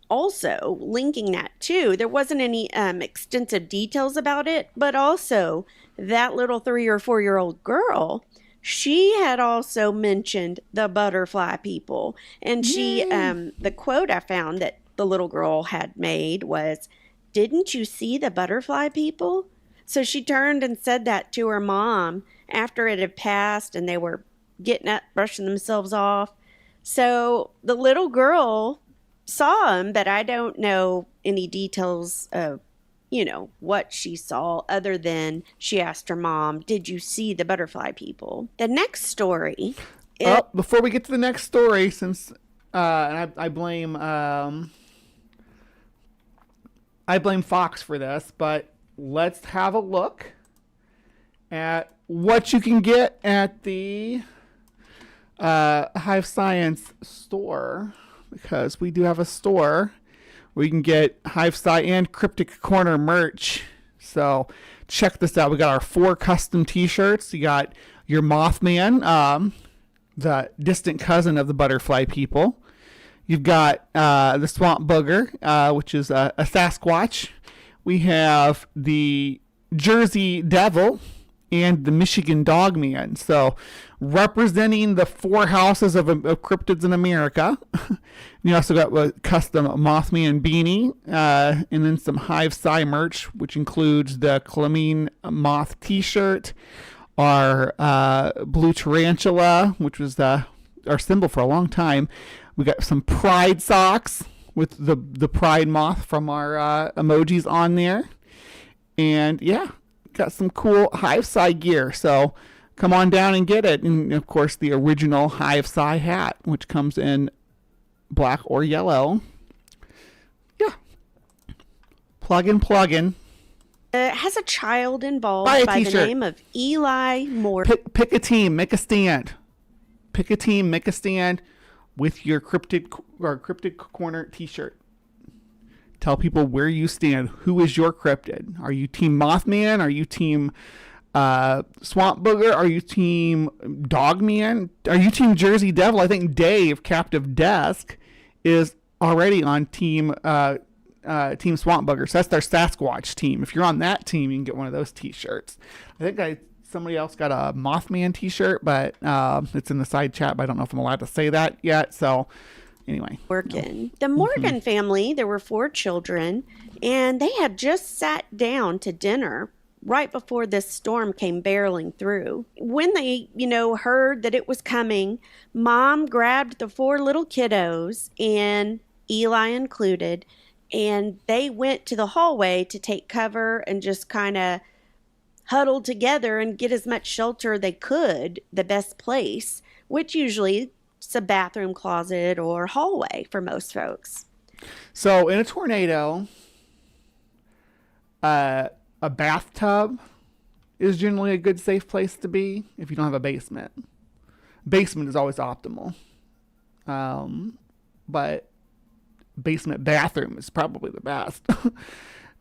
also linking that too, there wasn't any extensive details about it, but also that little 3 or 4 year old girl she had also mentioned the butterfly people. And she, the quote I found that the little girl had made was, "Didn't you see the butterfly people?" So she turned and said that to her mom after it had passed and they were getting up, brushing themselves off. So the little girl saw him, but I don't know any details of, what she saw other than she asked her mom, "Did you see the butterfly people?" The next story. Before we get to the next story, since and I blame Fox for this, but let's have a look at what you can get at the Hive Science store, because we do have a store where you can get Hive Sci and CrypticCorner merch. So check this out. We got our 4 custom t-shirts. You got your Mothman, the distant cousin of the butterfly people. You've got the Swamp Booger, which is a Sasquatch. We have the Jersey Devil and the Michigan Dogman. So representing the 4 houses of cryptids in America. You also got a custom Mothman beanie, and then some Hive Sci merch, which includes the Clamine Moth t-shirt, our blue tarantula, which was our symbol for a long time. We got some Pride socks with the Pride moth from our emojis on there. And yeah, got some cool Hive Sci gear. So come on down and get it. And of course, the original Hive Sci hat, which comes in black or yellow. Yeah. Plug in. Has a child involved by the name of Eli Moore. Pick a team, make a stand. Pick a team, make a stand with your CrypticCorner t-shirt. Tell people where you stand. Who is your cryptid? Are you team Mothman? Are you team Swamp Booger? Are you team Dogman? Are you team Jersey Devil? I think Dave, Captive Desk, is already on team Swamp Booger. So that's their Sasquatch team. If you're on that team, you can get one of those t-shirts. I think somebody else got a Mothman t-shirt, but it's in the side chat, but I don't know if I'm allowed to say that yet. So anyway. The Morgan family, there were 4 children, and they had just sat down to dinner right before this storm came barreling through. When they, heard that it was coming, Mom grabbed the 4 little kiddos, and Eli included, and they went to the hallway to take cover and just kind of huddled together and get as much shelter they could, the best place, which usually is a bathroom closet or hallway for most folks. So in a tornado, a bathtub is generally a good safe place to be if you don't have a basement. Basement is always optimal. But basement bathroom is probably the best.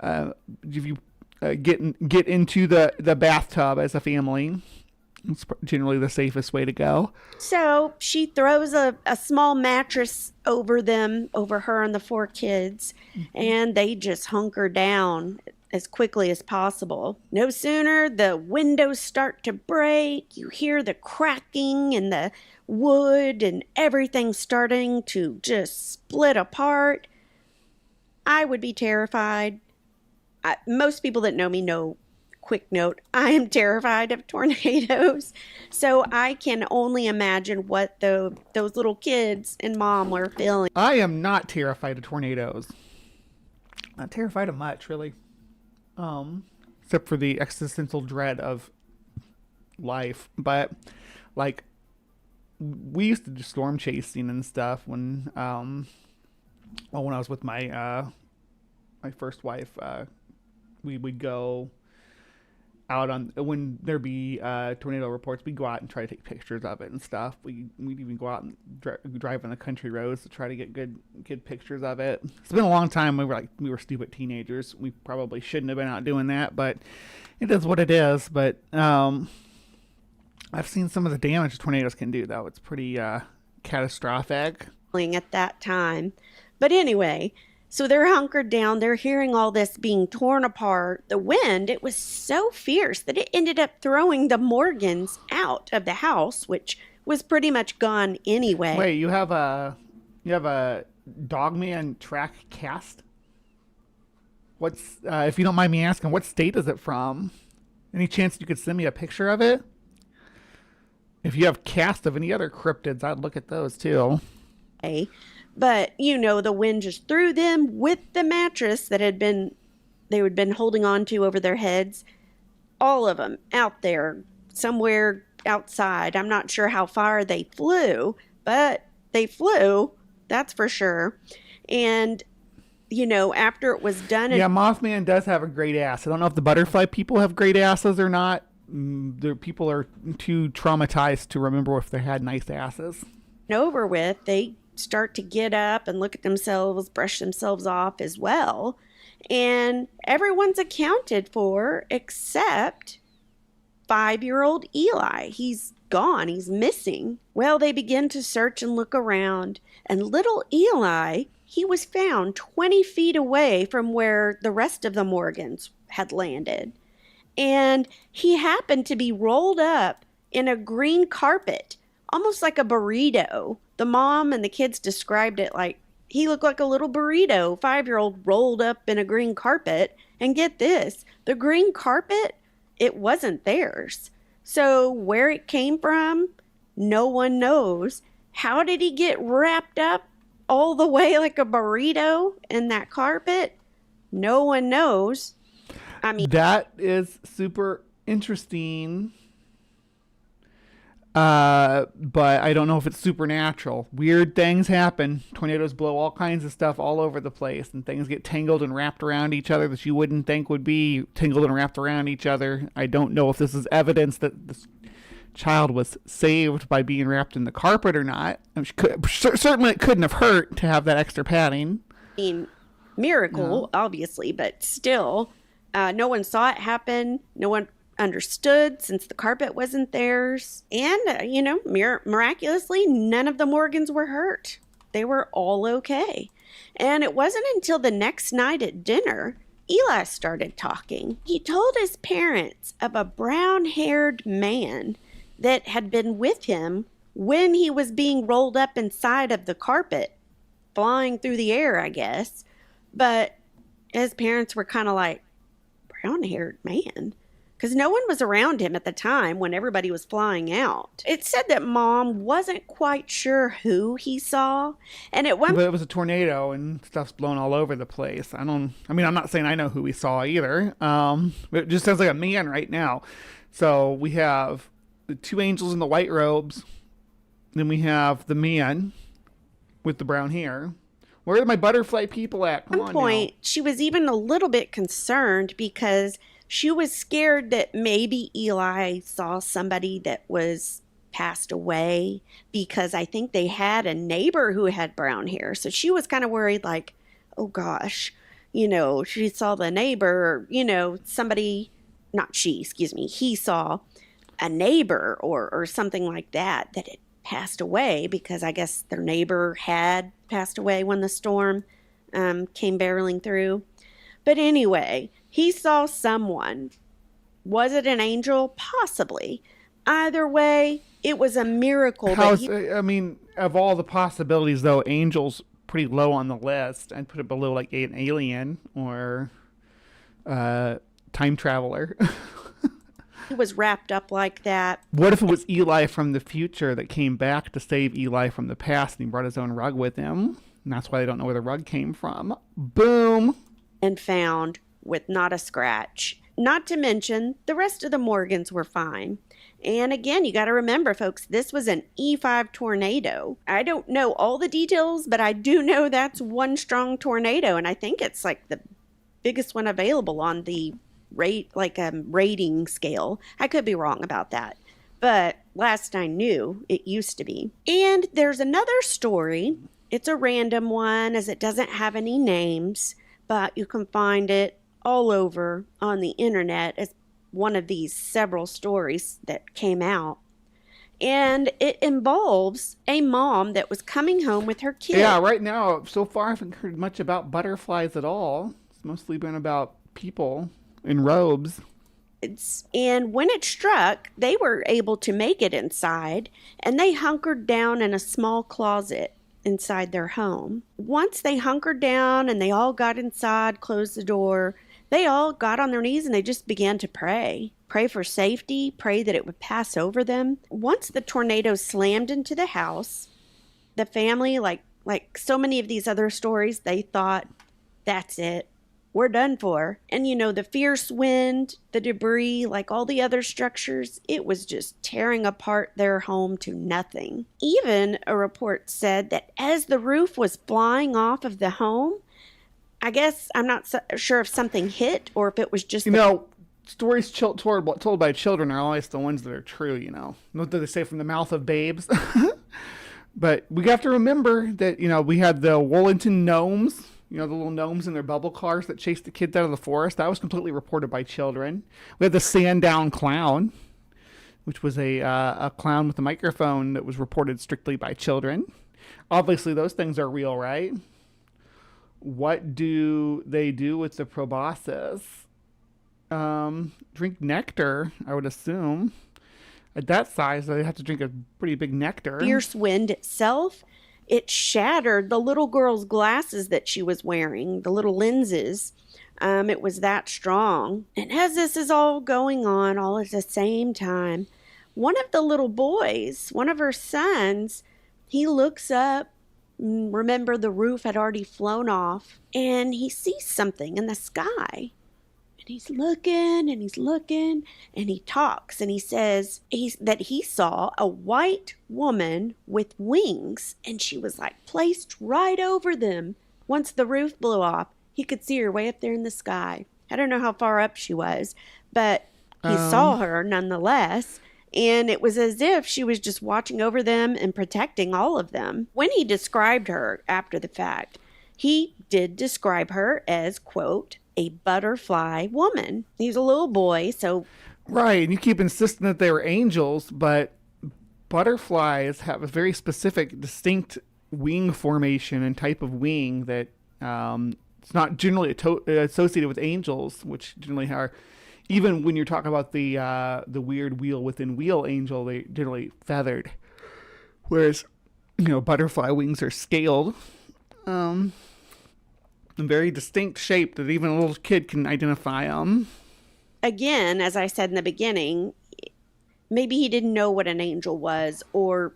If you get into the bathtub as a family, it's generally the safest way to go. So she throws a small mattress over her and the 4 kids, and they just hunker down as quickly as possible. No sooner the windows start to break, you hear the cracking and the wood and everything starting to just split apart. I would be terrified. Most people that know me know, quick note, I am terrified of tornadoes. So I can only imagine what those little kids and Mom were feeling. I am not terrified of tornadoes. Not terrified of much, really. Except for the existential dread of life. But, like, we used to do storm chasing and stuff when I was with my first wife. We would go out when there'd be tornado reports, we'd go out and try to take pictures of it and stuff. We'd even go out and drive on the country roads to try to get good pictures of it. It's been a long time. We were stupid teenagers. We probably shouldn't have been out doing that, but it is what it is. But I've seen some of the damage tornadoes can do, though. It's pretty catastrophic. At that time. But anyway, So they're hunkered down. They're hearing all this being torn apart. The wind, it was so fierce that it ended up throwing the Morgans out of the house, which was pretty much gone anyway. Wait, you have a Dogman track cast? What's if you don't mind me asking, what state is it from? Any chance you could send me a picture of it? If you have cast of any other cryptids, I'd look at those too. But, the wind just threw them with the mattress that had been holding on to over their heads. All of them out there, somewhere outside. I'm not sure how far they flew, but they flew, that's for sure. And, after it was done... Yeah, Mothman does have a great ass. I don't know if the butterfly people have great asses or not. The people are too traumatized to remember if they had nice asses. Over with, they start to get up and look at themselves, brush themselves off as well. And everyone's accounted for except 5-year-old Eli. He's gone. He's missing. Well, they begin to search and look around. And little Eli, he was found 20 feet away from where the rest of the Morgans had landed. And he happened to be rolled up in a green carpet, almost like a burrito. The mom and the kids described it like he looked like a little burrito, 5-year-old rolled up in a green carpet. And get this, the green carpet, it wasn't theirs. So where it came from, no one knows. How did he get wrapped up all the way like a burrito in that carpet? No one knows. I mean, that is super interesting. But I don't know if it's supernatural. Weird things happen. Tornadoes blow all kinds of stuff all over the place, and things get tangled and wrapped around each other that you wouldn't think would be tangled and wrapped around each other. I don't know if this is evidence that this child was saved by being wrapped in the carpet or not. Certainly it couldn't have hurt to have that extra padding. I mean, miracle, obviously, but still, no one saw it happen. No one understood since the carpet wasn't theirs. And, miraculously, none of the Morgans were hurt. They were all okay. And it wasn't until the next night at dinner, Eli started talking. He told his parents of a brown-haired man that had been with him when he was being rolled up inside of the carpet, flying through the air, I guess. But his parents were kind of like, brown-haired man? Because no one was around him at the time when everybody was flying out. It said that Mom wasn't quite sure who he saw. And But it was a tornado and stuff's blown all over the place. I'm not saying I know who we saw either. It just sounds like a man right now. So we have the two angels in the white robes. Then we have the man with the brown hair. Where are my butterfly people at? Come on now. At one point, she was even a little bit concerned because she was scared that maybe Eli saw somebody that was passed away, because I think they had a neighbor who had brown hair. So she was kind of worried, like, oh gosh, she saw the neighbor, somebody, not she, excuse me, he saw a neighbor or something like that had passed away, because I guess their neighbor had passed away when the storm came barreling through. But anyway, he saw someone. Was it an angel? Possibly. Either way, it was a miracle. Of all the possibilities, though, angel's pretty low on the list. I'd put it below like an alien or time traveler. He was wrapped up like that. What if it was Eli from the future that came back to save Eli from the past, and he brought his own rug with him? And that's why they don't know where the rug came from. Boom. And found with not a scratch. Not to mention, the rest of the Morgans were fine. And again, you got to remember, folks, this was an E5 tornado. I don't know all the details, but I do know that's one strong tornado. And I think it's like the biggest one available on the rating scale. I could be wrong about that. But last I knew, it used to be. And there's another story. It's a random one, as it doesn't have any names, but you can find it all over on the internet as one of these several stories that came out. And it involves a mom that was coming home with her kid. Yeah, right now, so far I haven't heard much about butterflies at all. It's mostly been about people in robes. And when it struck, they were able to make it inside, and they hunkered down in a small closet inside their home. Once they hunkered down and they all got inside, closed the door, they all got on their knees and they just began to pray. Pray for safety, pray that it would pass over them. Once the tornado slammed into the house, the family, like so many of these other stories, they thought, that's it. We're done for. And the fierce wind, the debris, like all the other structures, it was just tearing apart their home to nothing. Even a report said that as the roof was flying off of the home, I guess I'm not sure if something hit or if it was just... Stories told by children are always the ones that are true, What do they say, from the mouth of babes? But we have to remember that, we had the Wellington gnomes, the little gnomes in their bubble cars that chased the kids out of the forest. That was completely reported by children. We had the Sandown clown, which was a clown with a microphone that was reported strictly by children. Obviously, those things are real, right? What do they do with the proboscis? Drink nectar, I would assume. At that size, they have to drink a pretty big nectar. Fierce wind itself, it shattered the little girl's glasses that she was wearing, the little lenses. It was that strong. And as this is all going on, all at the same time, one of the little boys, one of her sons, he looks up. Remember, the roof had already flown off, and he sees something in the sky. And he's looking and he's looking, and he talks and he says that he saw a white woman with wings, and she was like placed right over them. Once the roof blew off, he could see her way up there in the sky. I don't know how far up she was, but he saw her nonetheless. And it was as if she was just watching over them and protecting all of them. When he described her after the fact, he did describe her as, quote, a butterfly woman. He's a little boy, so... Right, and you keep insisting that they were angels, but butterflies have a very specific, distinct wing formation and type of wing that it's not generally associated with angels, which generally are... Even when you're talking about the weird wheel within wheel angel, they generally feathered, whereas butterfly wings are scaled, a very distinct shape that even a little kid can identify them. Again, as I said in the beginning, maybe he didn't know what an angel was, or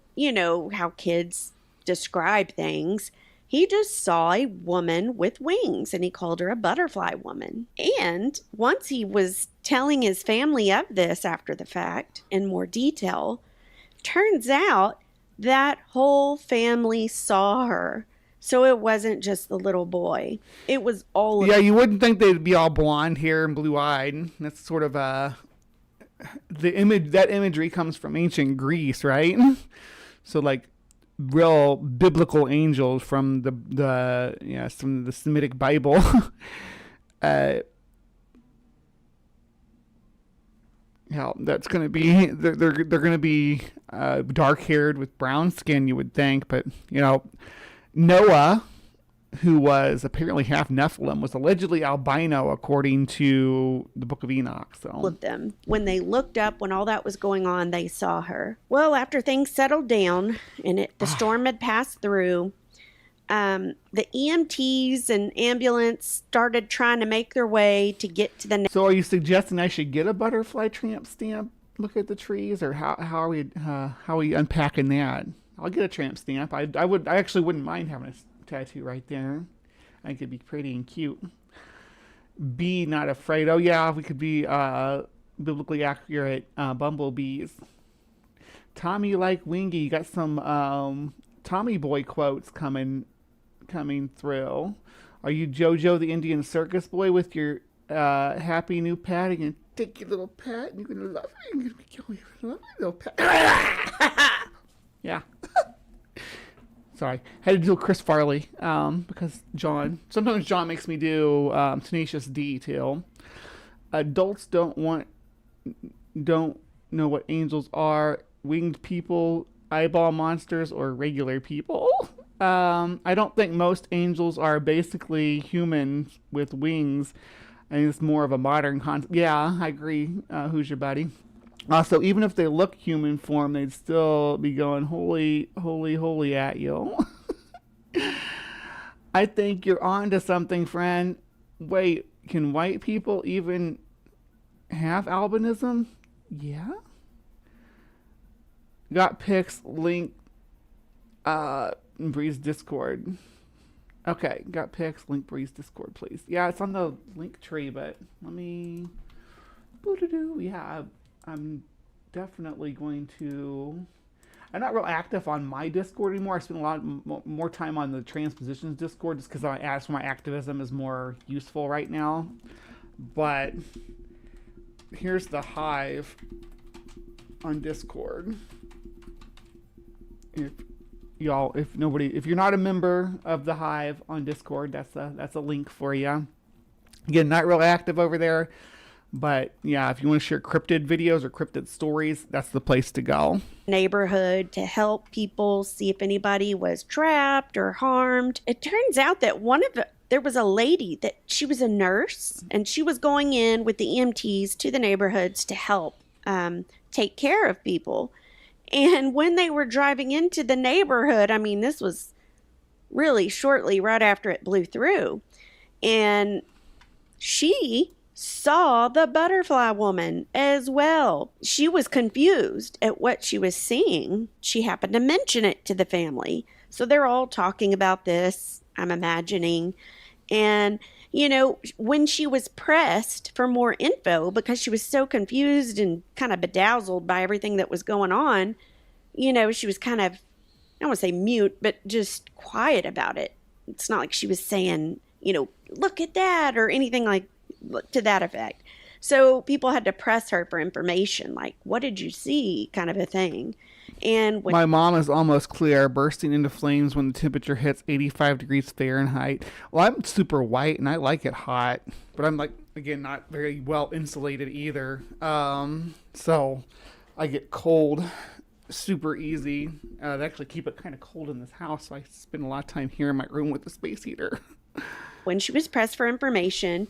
how kids describe things. He just saw a woman with wings, and he called her a butterfly woman. And once he was telling his family of this after the fact in more detail, turns out that whole family saw her. So it wasn't just the little boy. It was all of them. Yeah, you wouldn't think they'd be all blonde hair and blue-eyed. That's sort of the image. That imagery comes from ancient Greece, right? So like real biblical angels from the Semitic Bible. That's gonna be they're gonna be dark haired with brown skin, you would think, but Noah, who was apparently half Nephilim, was allegedly albino according to the Book of Enoch. So all of them, when they looked up, when all that was going on, they saw her. Well, after things settled down and the storm had passed through, the EMTs and ambulance started trying to make their way to get to the... So are you suggesting I should get a butterfly tramp stamp, look at the trees, or how are we unpacking that? I'll get a tramp stamp. I actually wouldn't mind having a tattoo right there. I think it'd be pretty and cute. Be not afraid. Oh yeah, we could be biblically accurate bumblebees. Tommy like Wingy, you got some Tommy Boy quotes coming through. Are you JoJo the Indian Circus Boy with your happy new pad? You're gonna take your little pad and you're gonna love it. You're gonna love your little pad. Yeah. Sorry. Had to do Chris Farley because sometimes John makes me do Tenacious D too. Adults don't know what angels are. winged people, eyeball monsters, or regular people. I don't think most angels are basically humans with wings. I think it's more of a modern concept. Yeah, I agree. Who's your buddy? Also, even if they look human form, they'd still be going holy, holy, holy at you. I think you're on to something, friend. Wait, can white people even have albinism? Yeah. Got pics, link, Breeze Discord. Okay, got pics, link Breeze Discord, please. Yeah, it's on the link tree, but let me... Yeah, I'm definitely going to... I'm not real active on my Discord anymore. I spend a lot more time on the Transpositions Discord just because that's where my activism is more useful right now. But here's the Hive on Discord. If you're not a member of the Hive on Discord, that's a link for you. Again, not real active over there, but yeah, if you want to share cryptid videos or cryptid stories, that's the place to go. Neighborhood to help people see if anybody was trapped or harmed. It turns out that there was a lady that she was a nurse, and she was going in with the EMTs to the neighborhoods to help take care of people. And when they were driving into the neighborhood, I mean, this was really shortly right after it blew through, and she saw the butterfly woman as well. She was confused at what she was seeing. She happened to mention it to the family. So they're all talking about this, I'm imagining. And, you know, when she was pressed for more info because she was so confused and kind of bedazzled by everything that was going on, you know, she was kind of, I don't want to say mute, but just quiet about it. It's not like she was saying, you know, look at that or anything like to that effect. So people had to press her for information, like, what did you see, kind of a thing. And my mom is almost clear, bursting into flames when the temperature hits 85 degrees Fahrenheit. Well, I'm super white and I like it hot, but I'm like, again, not very well insulated either. So I get cold super easy. They actually keep it kind of cold in this house, so I spend a lot of time here in my room with the space heater. When she was pressed for information,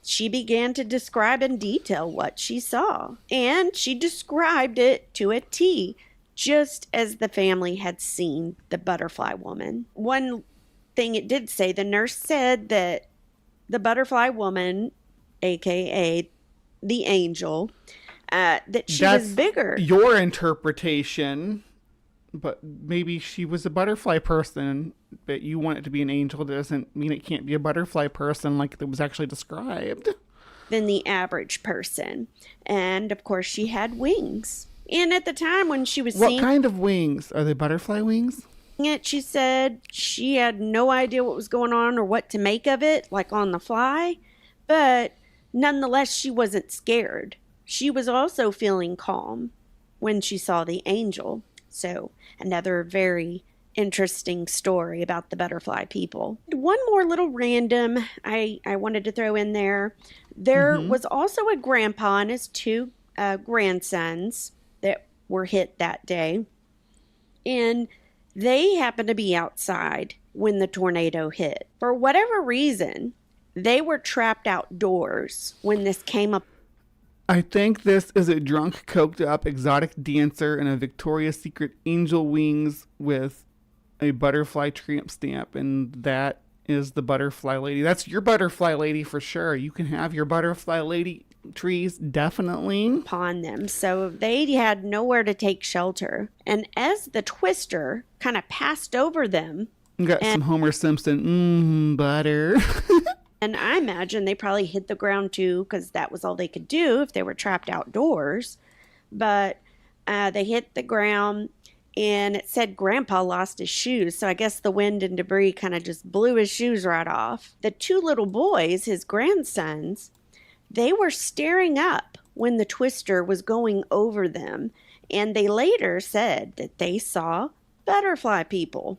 she began to describe in detail what she saw. And she described it to a T, just as the family had seen the butterfly woman. One thing it did say, the nurse said that the butterfly woman, aka the angel, that she was bigger. Your interpretation, but maybe she was a butterfly person, but you want it to be an angel. That doesn't mean it can't be a butterfly person like it was actually described. Than the average person. And of course she had wings. And at the time when she was What kind of wings? Are they butterfly wings? It, she said she had no idea what was going on or what to make of it, like on the fly. But nonetheless, she wasn't scared. She was also feeling calm when she saw the angel. So another very interesting story about the butterfly people. One more little random I wanted to throw in there. There was also a grandpa and his two grandsons that were hit that day. And they happened to be outside when the tornado hit. For whatever reason, they were trapped outdoors when this came up. I think this is a drunk, coked up, exotic dancer in a Victoria's Secret angel wings with a butterfly tramp stamp, and that is the butterfly lady. That's your butterfly lady for sure. You can have your butterfly lady trees, definitely. Upon them, so they had nowhere to take shelter. And as the twister kind of passed over them, you got some Homer Simpson, butter. And I imagine they probably hit the ground too, because that was all they could do if they were trapped outdoors. But they hit the ground, and it said Grandpa lost his shoes. So I guess the wind and debris kind of just blew his shoes right off. The two little boys, his grandsons, they were staring up when the twister was going over them. And they later said that they saw butterfly people.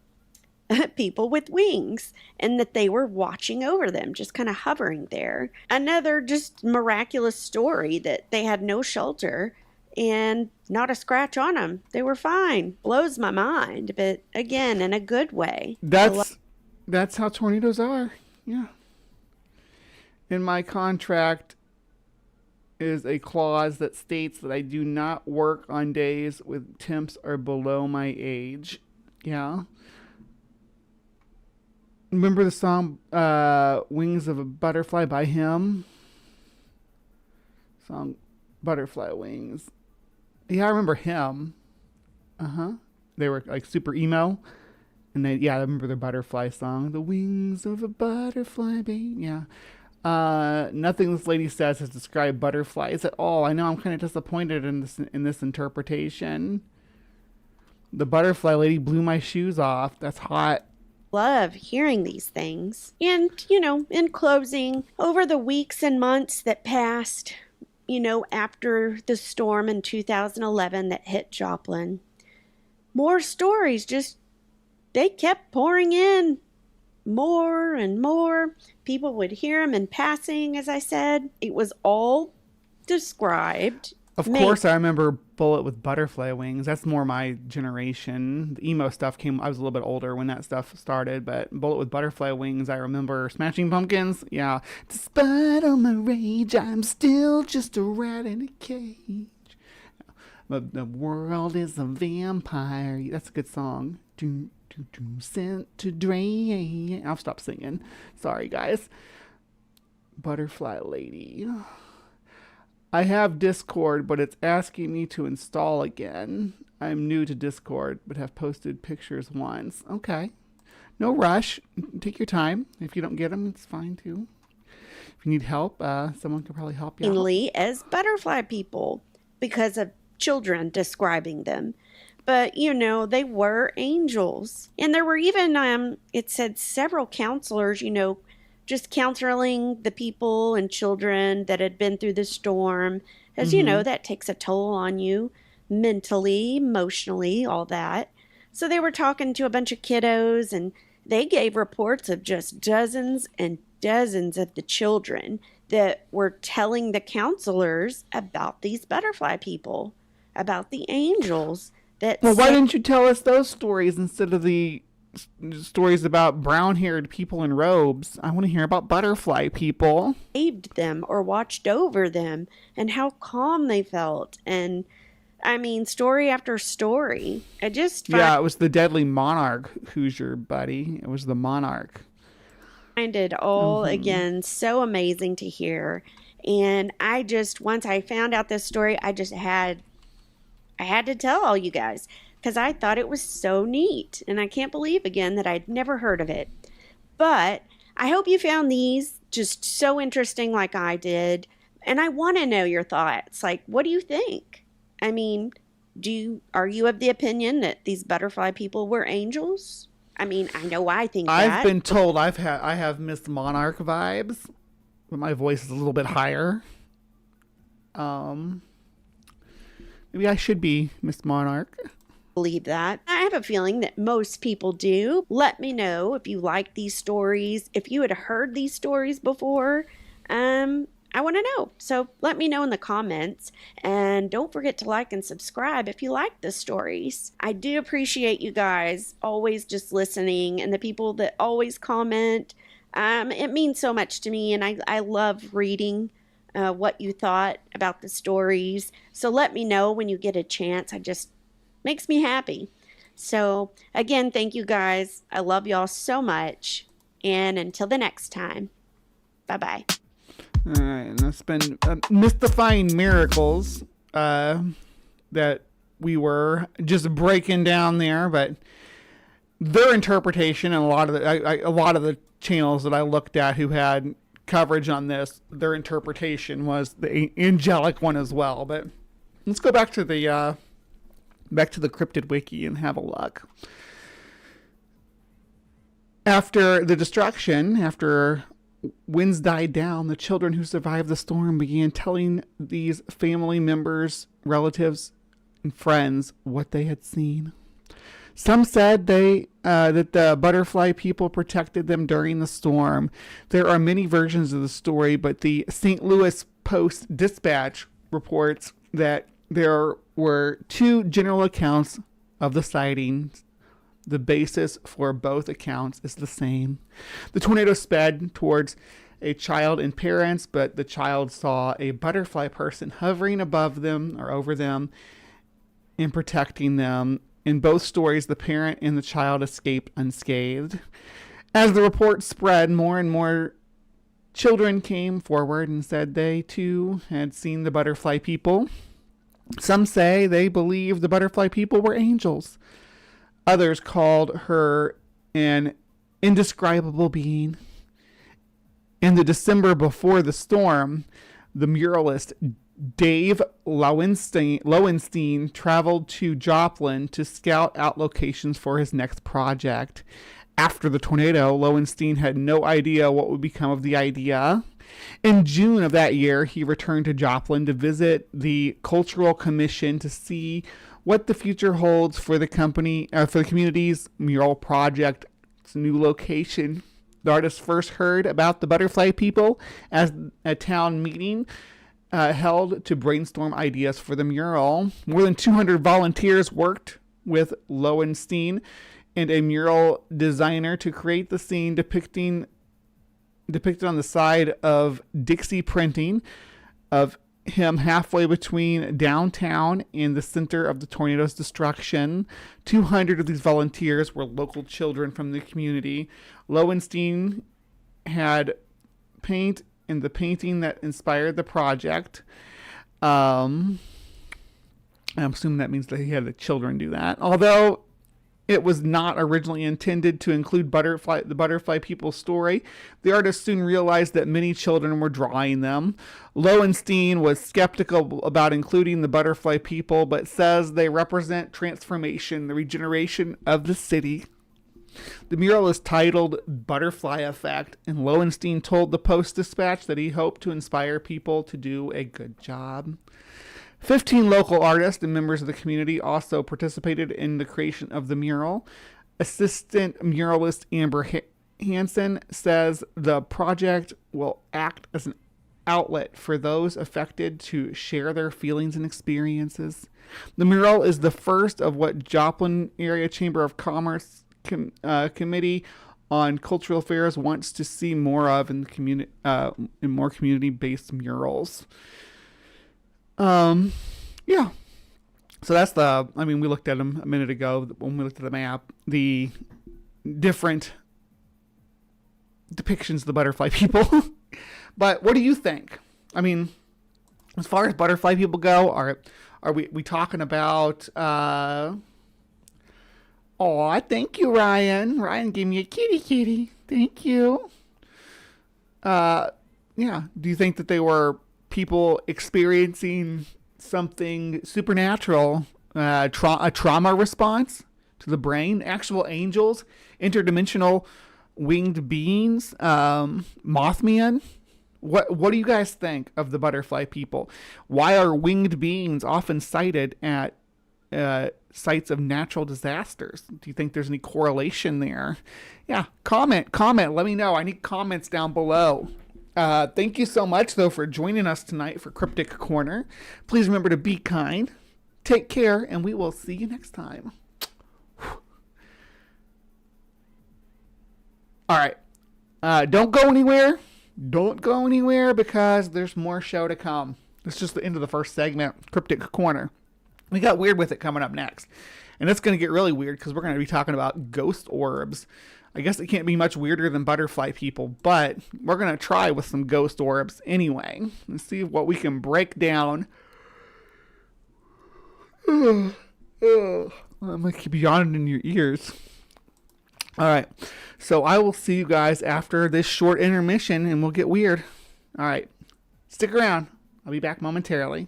People with wings, and that they were watching over them, just kind of hovering there. Another just miraculous story that they had no shelter and not a scratch on them. They were fine. Blows my mind, but again, in a good way. That's how tornadoes are. Yeah. In my contract is a clause that states that I do not work on days with temps are below my age. Yeah. Remember the song Wings of a Butterfly by him? Song Butterfly Wings. Yeah, I remember him. They were like super emo. And I remember the Butterfly song. The wings of a butterfly, babe. Yeah. Nothing this lady says has described butterflies at all. I know I'm kind of disappointed in this interpretation. The butterfly lady blew my shoes off. That's hot. Love hearing these things. And, in closing, over the weeks and months that passed, after the storm in 2011 that hit Joplin, more stories they kept pouring in. More and more. People would hear them in passing, as I said. It was all described. Of course, I remember Bullet with Butterfly Wings. That's more my generation. The emo stuff I was a little bit older when that stuff started, but Bullet with Butterfly Wings, I remember. Smashing Pumpkins, yeah. Despite all my rage, I'm still just a rat in a cage. But the world is a vampire. That's a good song. Sent to drain. I'll stop singing. Sorry, guys. Butterfly Lady. I have Discord, but it's asking me to install again. I'm new to Discord, but have posted pictures once. Okay. No rush. Take your time. If you don't get them, it's fine too. If you need help, someone can probably help you out. Mainly as butterfly people because of children describing them. But, they were angels. And there were even, it said several counselors, just counseling the people and children that had been through the storm. As that takes a toll on you mentally, emotionally, all that. So they were talking to a bunch of kiddos, and they gave reports of just dozens and dozens of the children that were telling the counselors about these butterfly people, about the angels. Well, why didn't you tell us those stories instead of the stories about brown-haired people in robes? I want to hear about butterfly people. Saved them or watched over them and how calm they felt. And, story after story. It was the deadly monarch who's your buddy. It was the monarch. I find it all, again, so amazing to hear. And once I found out this story, I had to tell all you guys because I thought it was so neat. And I can't believe again that I'd never heard of it. But I hope you found these just so interesting like I did. And I want to know your thoughts. Like, what do you think? Are you of the opinion that these butterfly people were angels? I know I think that. I've been told I have Miss Monarch vibes, but my voice is a little bit higher. Maybe I should be Miss Monarch. Believe that. I have a feeling that most people do. Let me know if you like these stories. If you had heard these stories before, I want to know. So let me know in the comments. And don't forget to like and subscribe if you like the stories. I do appreciate you guys always just listening and the people that always comment. It means so much to me, and I love reading what you thought about the stories. So let me know when you get a chance. It just makes me happy. So again, thank you guys. I love y'all so much. And until the next time, bye-bye. All right, and that's been mystifying miracles that we were just breaking down there, but their interpretation and a lot of the channels that I looked at who had coverage on this, their interpretation was the angelic one as well. But let's go back to the cryptid wiki and have a look. After the destruction, after winds died down, the children who survived the storm began telling these family members, relatives, and friends what they had seen. Some said that the butterfly people protected them during the storm. There are many versions of the story, but the St. Louis Post-Dispatch reports that there were two general accounts of the sightings. The basis for both accounts is the same. The tornado sped towards a child and parents, but the child saw a butterfly person hovering above them or over them and protecting them. In both stories, the parent and the child escaped unscathed. As the report spread, more and more children came forward and said they too had seen the butterfly people. Some say they believe the butterfly people were angels. Others called her an indescribable being. In the December before the storm, the muralist Dave Lowenstein traveled to Joplin to scout out locations for his next project. After the tornado, Lowenstein had no idea what would become of the idea. In June of that year, he returned to Joplin to visit the Cultural Commission to see what the future holds for the community's mural project. It's a new location. The artist first heard about the butterfly people as a town meeting held to brainstorm ideas for the mural. More than 200 volunteers worked with Lowenstein and a mural designer to create the scene depicted on the side of Dixie printing of him halfway between downtown and the center of the tornado's destruction. 200 of these volunteers were local children from the community. Lowenstein had paint in the painting that inspired the project. I'm assuming that means that he had the children do that. Although it was not originally intended to include the butterfly people's story, the artist soon realized that many children were drawing them. Lowenstein was skeptical about including the butterfly people, but says they represent transformation, the regeneration of the city. The mural is titled Butterfly Effect, and Lowenstein told the Post-Dispatch that he hoped to inspire people to do a good job. 15 local artists and members of the community also participated in the creation of the mural. Assistant muralist Amber Hansen says the project will act as an outlet for those affected to share their feelings and experiences. The mural is the first of what Joplin Area Chamber of Commerce Committee on Cultural Affairs wants to see more of in the in more community-based murals. Yeah. So that's we looked at them a minute ago when we looked at the map, the different depictions of the butterfly people. But what do you think? I mean, as far as butterfly people go, are we talking about, oh, thank you, Ryan. Ryan gave me a kitty. Thank you. Yeah. Do you think that they were people experiencing something supernatural, a trauma response to the brain, actual angels, interdimensional winged beings, Mothman? What do you guys think of the butterfly people? Why are winged beings often sighted at sites of natural disasters? Do you think there's any correlation there? Yeah, comment. Let me know. I need comments down below. Thank you so much, though, for joining us tonight for Cryptic Corner. Please remember to be kind, take care, and we will see you next time. All right. Don't go anywhere. Don't go anywhere because there's more show to come. It's just the end of the first segment, Cryptic Corner. We got weird with it coming up next. And it's going to get really weird because we're going to be talking about ghost orbs. I guess it can't be much weirder than butterfly people, but we're going to try with some ghost orbs anyway and see what we can break down. I'm going to keep yawning in your ears. All right. So I will see you guys after this short intermission and we'll get weird. All right. Stick around. I'll be back momentarily.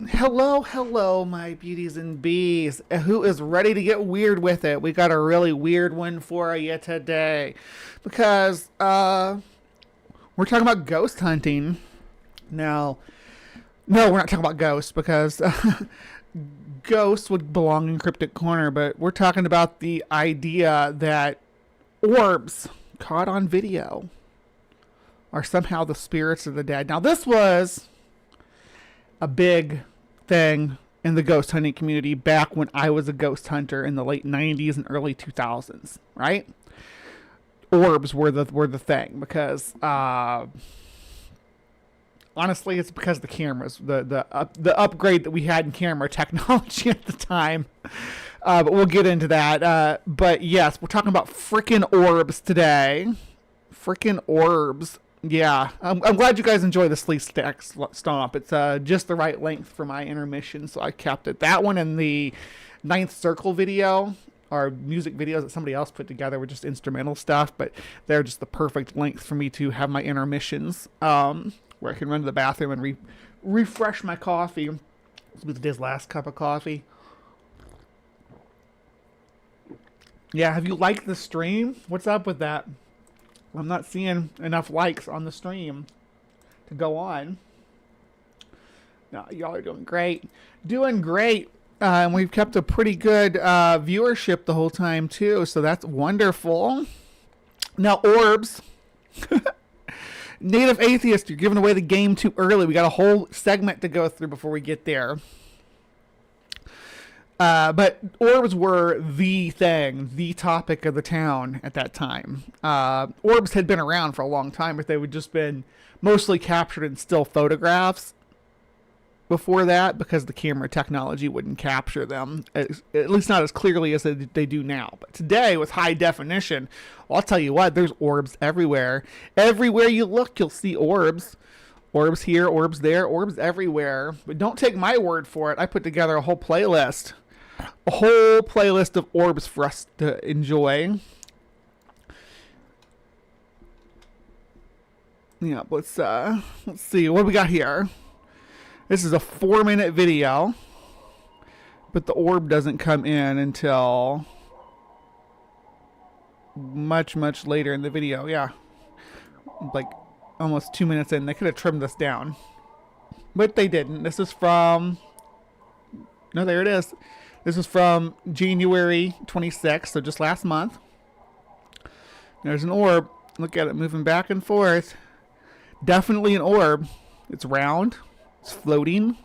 Hello, my beauties and bees. Who is ready to get weird with it? We got a really weird one for you today. Because we're talking about ghost hunting. Now, no, we're not talking about ghosts because ghosts would belong in Cryptic Corner, but we're talking about the idea that orbs caught on video are somehow the spirits of the dead. Now, this was a big thing in the ghost hunting community back when I was a ghost hunter in the late 90s and early 2000s, right? Orbs were the thing because honestly, it's because of the cameras, the upgrade that we had in camera technology at the time. But we'll get into that. But yes, we're talking about freaking orbs today. Freaking orbs. Yeah, I'm glad you guys enjoy the sleep stack stomp. It's just the right length for my intermission, so I kept it. That one and the Ninth Circle video are music videos that somebody else put together with just instrumental stuff, but they're just the perfect length for me to have my intermissions, where I can run to the bathroom and refresh my coffee. This was today's last cup of coffee. Yeah, have you liked the stream? What's up with that? I'm not seeing enough likes on the stream to go on. No, y'all are doing great. Doing great. And we've kept a pretty good viewership the whole time, too. So that's wonderful. Now, orbs. Native Atheist, you're giving away the game too early. We got a whole segment to go through before we get there. But orbs were the thing, the topic of the town at that time. Orbs had been around for a long time, but they would just been mostly captured in still photographs before that because the camera technology wouldn't capture them, at least not as clearly as they do now. But today, with high definition, well, I'll tell you what, there's orbs everywhere. Everywhere you look, you'll see orbs. Orbs here, orbs there, orbs everywhere. But don't take my word for it. I put together a whole playlist. A whole playlist of orbs for us to enjoy. Yeah, let's see what do we got here. This is a 4-minute video, but the orb doesn't come in until much later in the video. Yeah, like almost 2 minutes in. They could have trimmed this down, but they didn't. This is from there it is. This is from January 26th, so just last month. There's an orb. Look at it moving back and forth. Definitely an orb. It's round. It's floating.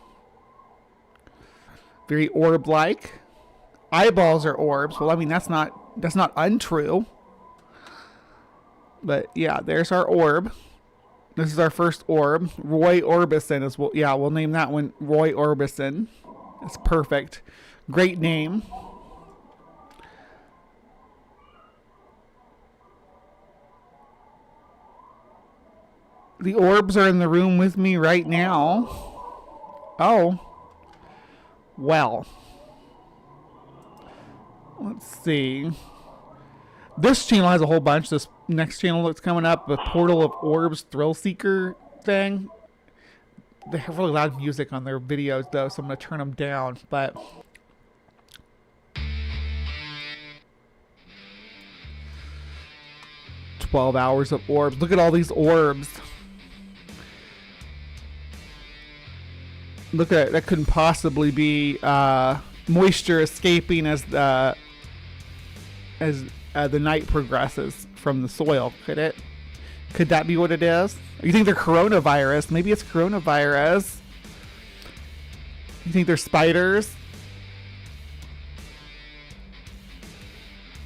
Very orb-like. Eyeballs are orbs. Well, I mean, that's not untrue. But yeah, there's our orb. This is our first orb. Roy Orbison is we'll name that one Roy Orbison. It's perfect. Great name. The orbs are in the room with me right now. Oh. Well. Let's see. This channel has a whole bunch. This next channel that's coming up, the Portal of Orbs Thrill Seeker thing. They have really loud music on their videos, though, so I'm going to turn them down. But 12 hours of orbs. Look at all these orbs. Look at that. Couldn't possibly be moisture escaping as the night progresses from the soil. Could it? Could that be what it is? You think they're coronavirus? Maybe it's coronavirus. You think they're spiders?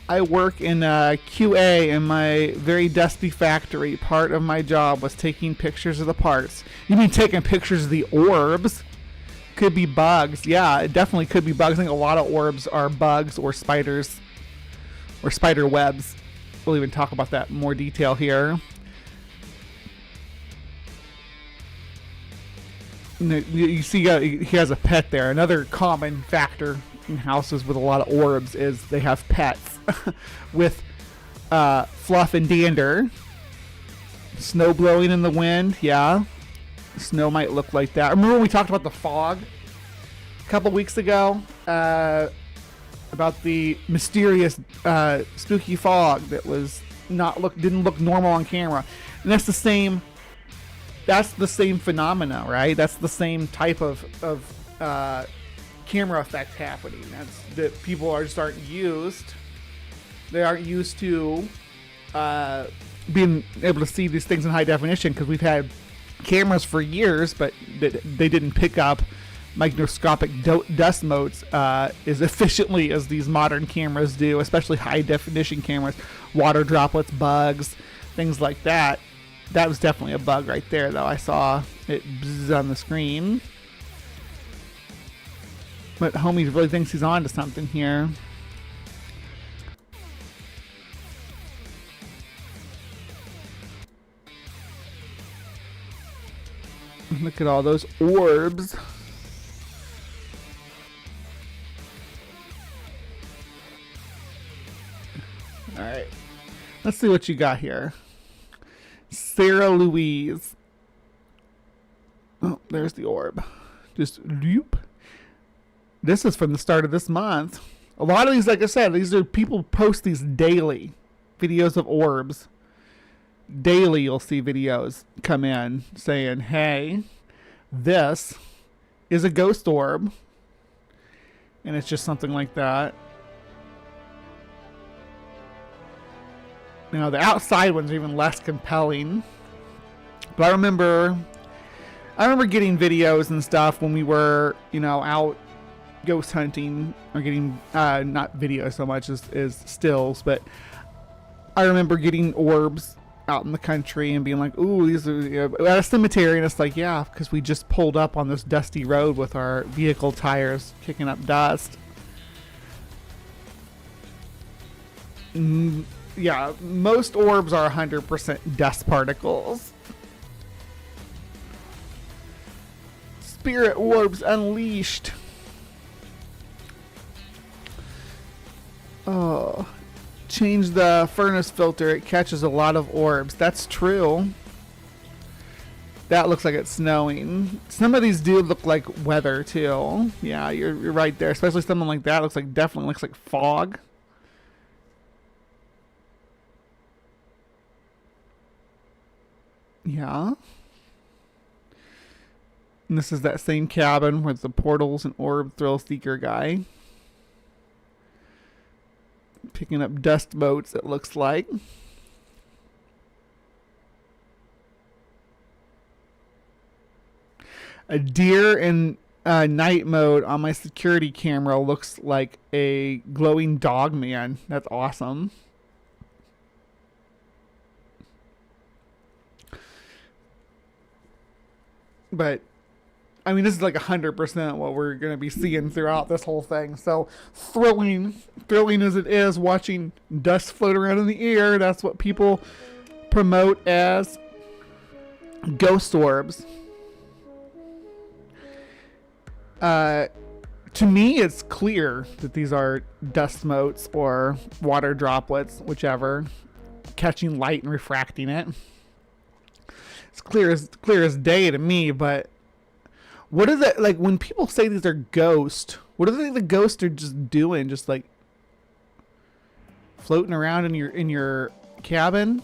I work in QA in my very dusty factory. Part of my job was taking pictures of the parts. You mean taking pictures of the orbs? Could be bugs. Yeah, it definitely could be bugs. I think a lot of orbs are bugs or spiders or spider webs. We'll even talk about that in more detail here. You see he has a pet there. Another common factor in houses with a lot of orbs is they have pets with fluff and dander. Snow blowing in the wind. Yeah, snow might look like that. Remember when we talked about the fog a couple weeks ago about the mysterious spooky fog that was didn't look normal on camera, and that's the same phenomena, right? That's the same type of camera effect happening. That people aren't used. They aren't used to being able to see these things in high definition, because we've had cameras for years, but they didn't pick up microscopic dust motes as efficiently as these modern cameras do, especially high definition cameras, water droplets, bugs, things like that. That was definitely a bug right there, though. I saw it buzz on the screen. But homie really thinks he's on to something here. Look at all those orbs. Alright. Let's see what you got here. Sarah Louise. Oh, there's the orb. Just loop. This is from the start of this month. A lot of these, like I said, these are people post these daily. Videos of orbs. Daily you'll see videos come in saying, hey, this is a ghost orb. And it's just something like that. Now the outside ones are even less compelling. But I remember getting videos and stuff when we were, out ghost hunting, or getting not videos so much as stills, but I remember getting orbs out in the country and being like, ooh, these are at a cemetery, and it's like, yeah, because we just pulled up on this dusty road with our vehicle tires kicking up dust. Yeah, most orbs are 100% dust particles. Spirit orbs unleashed. Oh, change the furnace filter. It catches a lot of orbs. That's true. That looks like it's snowing. Some of these do look like weather too. Yeah, you're right there. Especially something like that definitely looks like fog. Yeah. And this is that same cabin with the portals and orb thrill seeker guy. Picking up dust motes, it looks like. A deer in night mode on my security camera looks like a glowing dog man. That's awesome. But I mean, this is like 100% what we're going to be seeing throughout this whole thing. So thrilling as it is watching dust float around in the air. That's what people promote as ghost orbs. To me, it's clear that these are dust motes or water droplets, whichever, catching light and refracting it. It's clear as day to me, but what is it like when people say these are ghosts? What do they think the ghosts are just doing? Just like floating around in your cabin?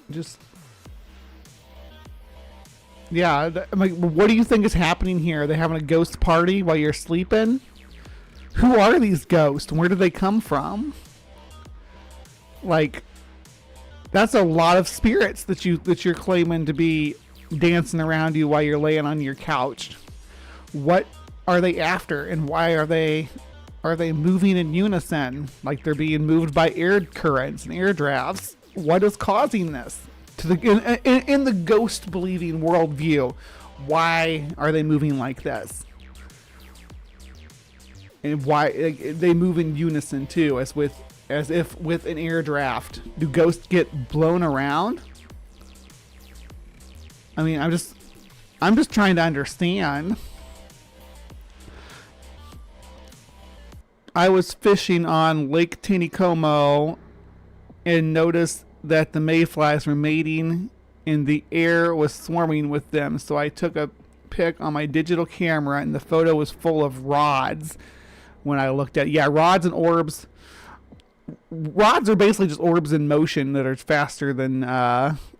Just yeah. I'm like, what do you think is happening here? Are they having a ghost party while you're sleeping? Who are these ghosts? Where do they come from? Like, that's a lot of spirits that you're claiming to be dancing around you while you're laying on your couch. What are they after, and why are they moving in unison, like they're being moved by air currents and air drafts? What is causing this to the in the ghost believing worldview? Why are they moving like this? And why they move in unison too, as if with an air draft? Do ghosts get blown around? I mean, I'm just trying to understand. I was fishing on Lake Tinicomo and noticed that the mayflies were mating and the air was swarming with them. So I took a pic on my digital camera, and the photo was full of rods when I looked at it. Yeah, rods and orbs. Rods are basically just orbs in motion that are faster than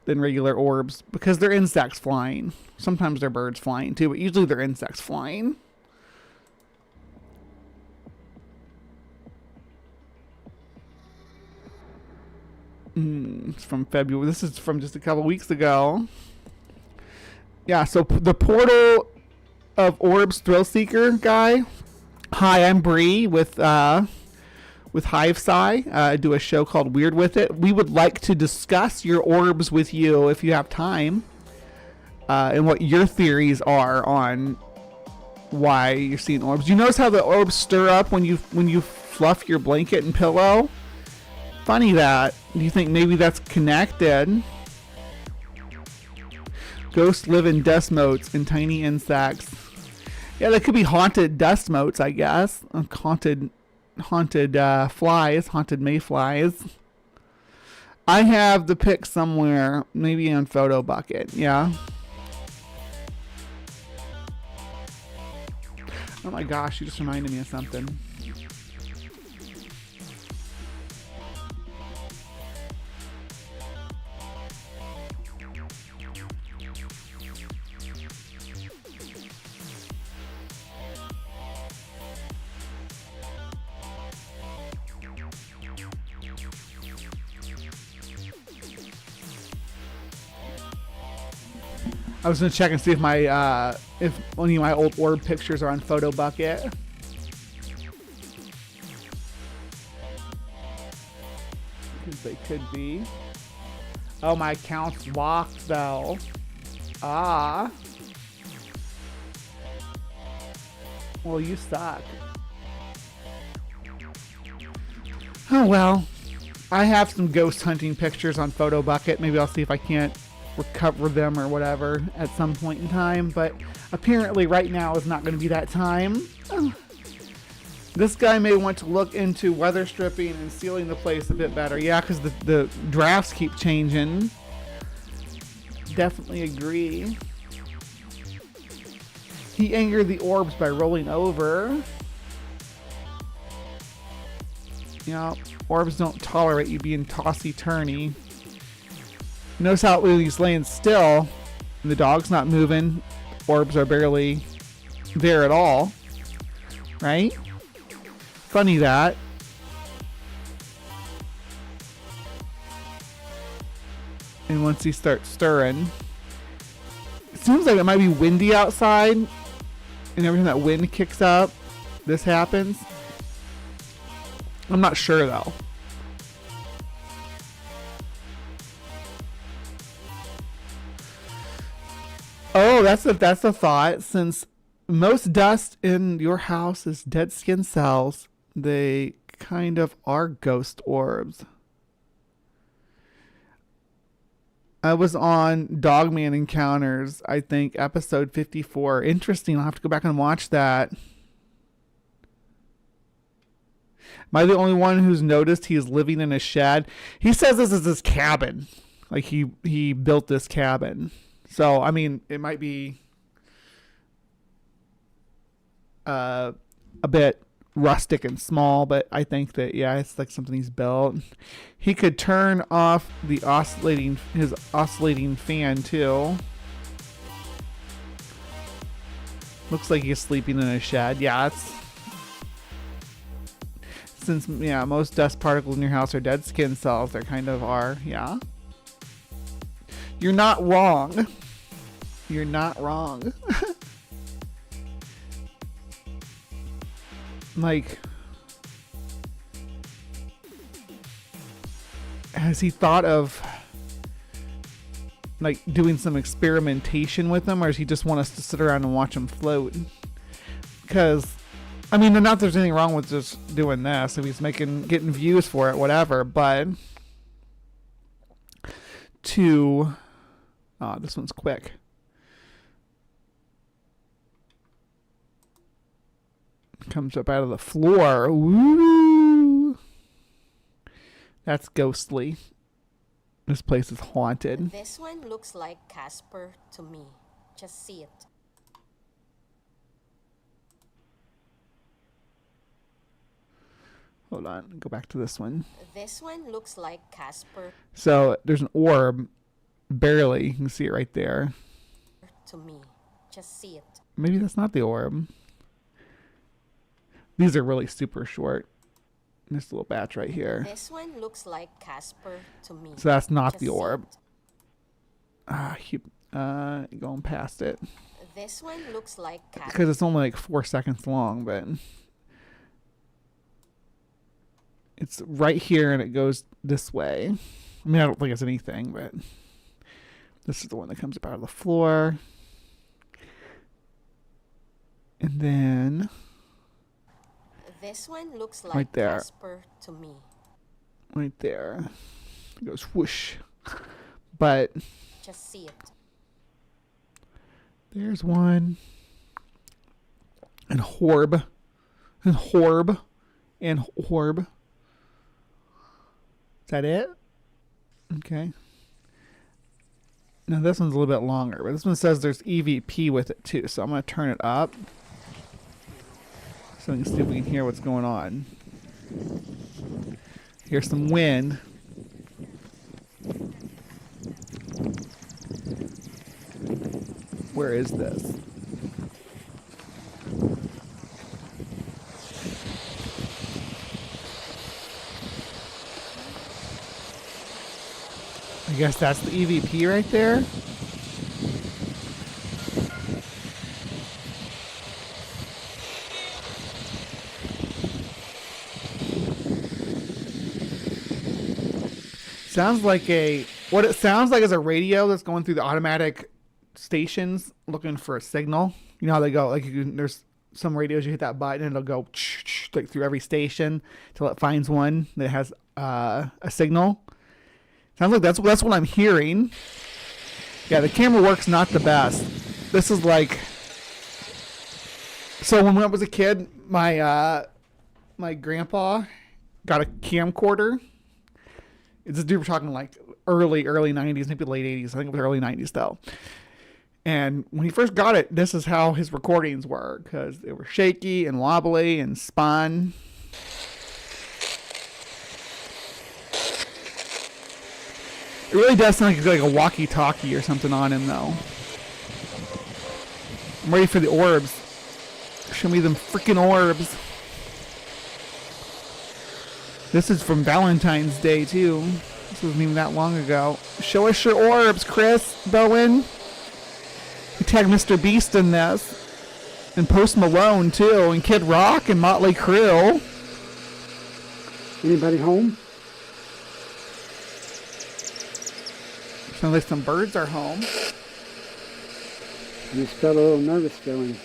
regular orbs because they're insects flying. Sometimes they're birds flying too, but usually they're insects flying. It's from February. This is from just a couple weeks ago. Yeah, so the Portal of Orbs Thrill Seeker guy. Hi, I'm Bree with Hive. I do a show called Weird With It. We would like to discuss your orbs with you if you have time, and what your theories are on why you're seeing orbs. You notice how the orbs stir up when you fluff your blanket and pillow? Funny that. Do you think maybe that's connected? Ghosts live in dust motes and tiny insects. Yeah, they could be haunted dust motes, I guess. Haunted flies, haunted mayflies. I have the pic somewhere, maybe on Photo Bucket. Yeah. Oh my gosh, you just reminded me of something. I was gonna check and see if my if any of my old orb pictures are on Photo Bucket. Because they could be. Oh, my account's locked though. Ah. Well, you suck. Oh well. I have some ghost hunting pictures on Photo Bucket. Maybe I'll see if I can't recover them or whatever at some point in time, but apparently right now is not going to be that time. This guy may want to look into weather stripping and sealing the place a bit better. Yeah, because the drafts keep changing. Definitely agree. He angered the orbs by rolling over. Yeah, orbs don't tolerate you being tossy-turny. Notice how when he's laying still, and the dog's not moving, orbs are barely there at all, right? Funny that. And once he starts stirring, it seems like it might be windy outside, and every time that wind kicks up, this happens. I'm not sure though. Oh, that's a thought. Since most dust in your house is dead skin cells, they kind of are ghost orbs. I was on Dogman Encounters, I think, episode 54. Interesting. I'll have to go back and watch that. Am I the only one who's noticed he's living in a shed? He says this is his cabin. Like he built this cabin. So, I mean, it might be a bit rustic and small, but I think that, yeah, it's like something he's built. He could turn off his oscillating fan, too. Looks like he's sleeping in a shed. Yeah, it's... Since, yeah, most dust particles in your house are dead skin cells, there kind of are, yeah. You're not wrong. You're not wrong. Like, has he thought of like doing some experimentation with them, or does he just want us to sit around and watch them float? Because, I mean, not that there's anything wrong with just doing this if he's getting views for it, whatever, but this one's quick. Comes up out of the floor. Ooh. That's ghostly. This place is haunted. This one looks like Casper to me. Just see it. Hold on, go back to this one. This one looks like Casper So there's an orb, barely. You can see it right there. to me. Just see it. Maybe that's not the orb. These are really super short. This little batch right here. This one looks like Casper to me. So that's not Just the see orb. it. Going past it. This one looks like Casper. Because it's only like 4 seconds long, but it's right here and it goes this way. I mean, I don't think it's anything, but this is the one that comes up out of the floor. And then This one looks like right there. Casper to me. Right there. It goes whoosh. But Just see it. there's one. And Horb. And Horb. And Horb. Is that it? Okay. Now this one's a little bit longer, but this one says there's EVP with it too, so I'm going to turn it up so we can see if we can hear what's going on. Here's some wind. Where is this? I guess that's the EVP right there. Sounds like what it sounds like is a radio that's going through the automatic stations looking for a signal. You know how they go, like there's some radios you hit that button and it'll go like through every station till it finds one that has a signal. Sounds like that's what I'm hearing. Yeah, the camera work's not the best. This is like, so when I was a kid, my grandpa got a camcorder. This dude, we're talking like early 90s, maybe late 80s. I think it was early 90s though. And when he first got it, this is how his recordings were, because they were shaky and wobbly and spun. It really does sound like a walkie-talkie or something on him, though. I'm ready for the orbs. Show me them freaking orbs. This is from Valentine's Day, too. This wasn't even that long ago. Show us your orbs, Chris Bowen. You tagged Mr. Beast in this. And Post Malone, too. And Kid Rock and Motley Crue. Anybody home? Sounds like some birds are home. I just felt a little nervous feeling.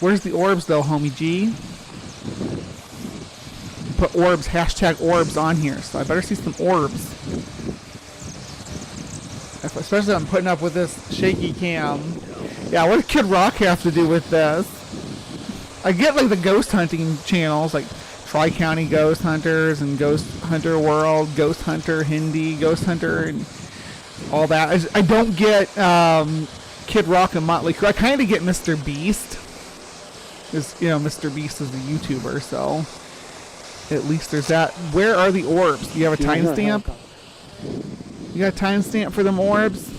Where's the orbs though, homie G? Put orbs, hashtag orbs on here, so I better see some orbs. Especially if I'm putting up with this shaky cam. Yeah, what does Kid Rock have to do with this? I get like the ghost hunting channels, like Tri-County Ghost Hunters and Ghost Hunter World, Ghost Hunter Hindi, Ghost Hunter, and all that. I don't get Kid Rock and Motley Crue. I kind of get Mr. Beast. Because, you know, Mr. Beast is a YouTuber, so at least there's that. Where are the orbs? Do you have a timestamp? You got a timestamp for them orbs?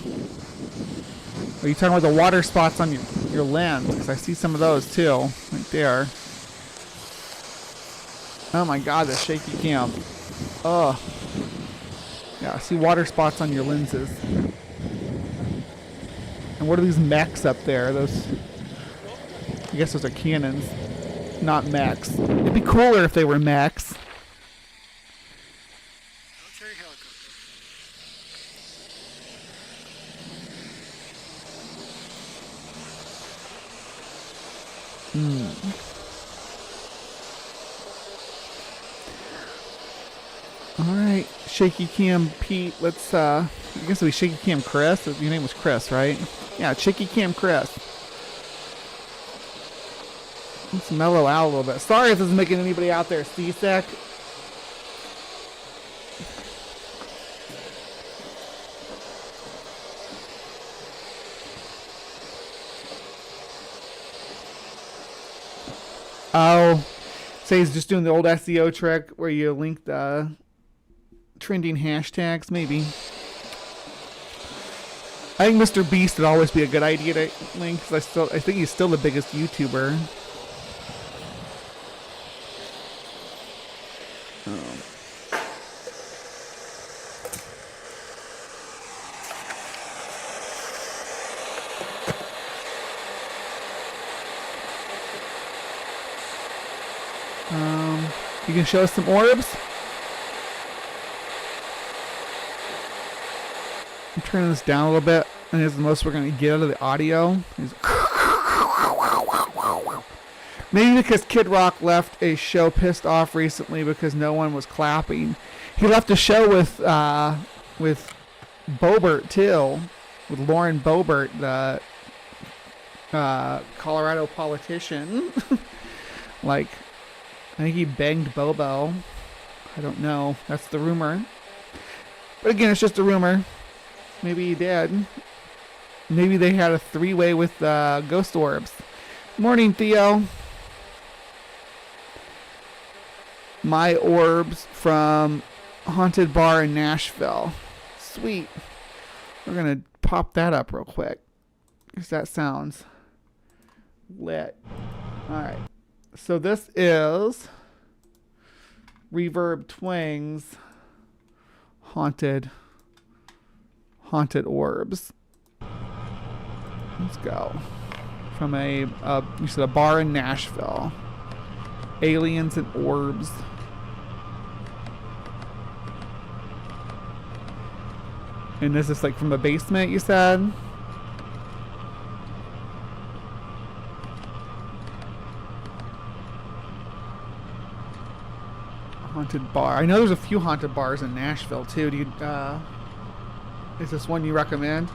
Or are you talking about the water spots on your lens? Because I see some of those too, right there. Oh my god, the shaky cam. Ugh. Yeah, I see water spots on your lenses. And what are these mechs up there? Those, I guess those are cannons, not mechs. It'd be cooler if they were mechs. Alright, Shaky Cam Pete, let's, I guess it would be Shaky Cam Chris. Your name was Chris, right? Yeah, Shaky Cam Chris. Let's mellow out a little bit. Sorry if this is making anybody out there seasick. Oh, say he's just doing the old SEO trick where you link the trending hashtags, maybe. I think Mr. Beast would always be a good idea to link, because I think he's still the biggest YouTuber. You can show us some orbs? I'm turning this down a little bit, and this is the most we're going to get out of the audio. Maybe because Kid Rock left a show pissed off recently because no one was clapping. He left a show with Boebert too, with Lauren Boebert, the Colorado politician. Like, I think he banged Bobo. I don't know. That's the rumor. But again, it's just a rumor. Maybe he did. Maybe they had a three-way with ghost orbs. Morning, Theo. My orbs from Haunted Bar in Nashville. Sweet. We're going to pop that up real quick, because that sounds lit. Alright. So this is Reverb Twing's Haunted Orbs. Let's go. From you said a bar in Nashville. Aliens and Orbs. And this is like from the basement, you said? Haunted bar. I know there's a few haunted bars in Nashville too. Do you is this one you recommend?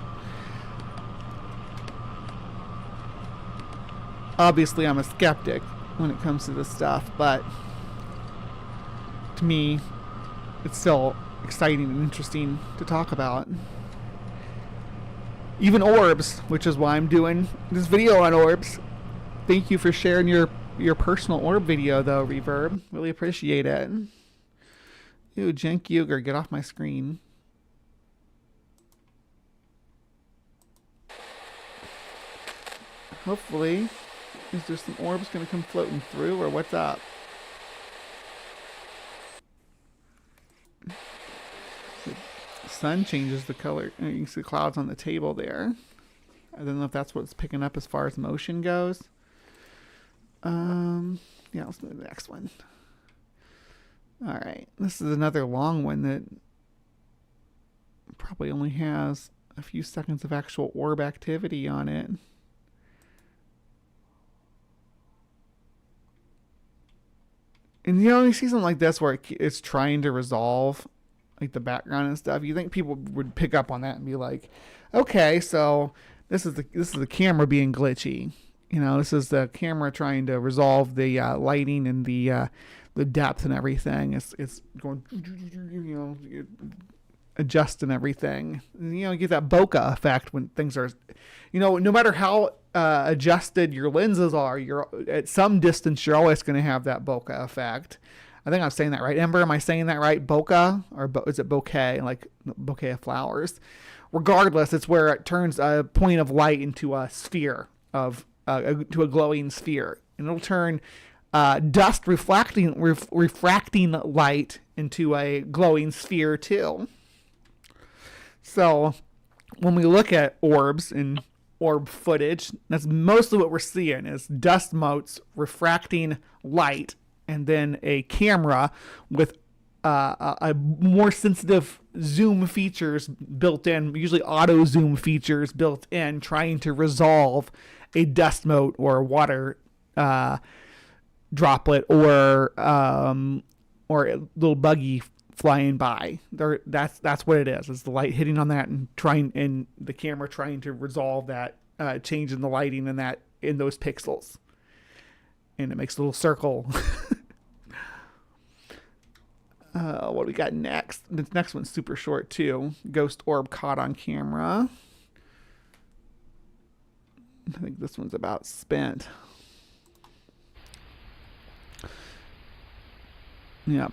Obviously I'm a skeptic when it comes to this stuff, but to me it's still exciting and interesting to talk about. Even orbs, which is why I'm doing this video on orbs. Thank you for sharing your personal orb video though, Reverb. Really appreciate it. Ew, Jenk Yuger, get off my screen. Hopefully, is there some orbs gonna come floating through, or what's up? The sun changes the color. You can see the clouds on the table there. I don't know if that's what it's picking up as far as motion goes. Yeah, let's move to the next one. Alright, this is another long one that probably only has a few seconds of actual orb activity on it. And you know, you see something like this where it's trying to resolve like the background and stuff. You think people would pick up on that and be like, okay, so this is the camera being glitchy. You know, this is the camera trying to resolve the lighting and the depth and everything. It's going, you know, adjusting everything. And, you know, you get that bokeh effect when things are, you know, no matter how adjusted your lenses are, you're at some distance, you're always going to have that bokeh effect. I think I'm saying that right. Ember, am I saying that right? Bokeh, or is it bouquet, like bouquet of flowers? Regardless, it's where it turns a point of light into a sphere of to a glowing sphere, and it'll turn dust refracting light into a glowing sphere too. So when we look at orbs and orb footage, that's mostly what we're seeing is dust motes refracting light, and then a camera with a more sensitive zoom features built in, usually auto zoom features built in, trying to resolve a dust mote or a water droplet or a little buggy flying by. That's what it is. It's the light hitting on that and the camera trying to resolve that change in the lighting in those pixels. And it makes a little circle. What do we got next? This next one's super short too. Ghost orb caught on camera. I think this one's about spent. Yeah.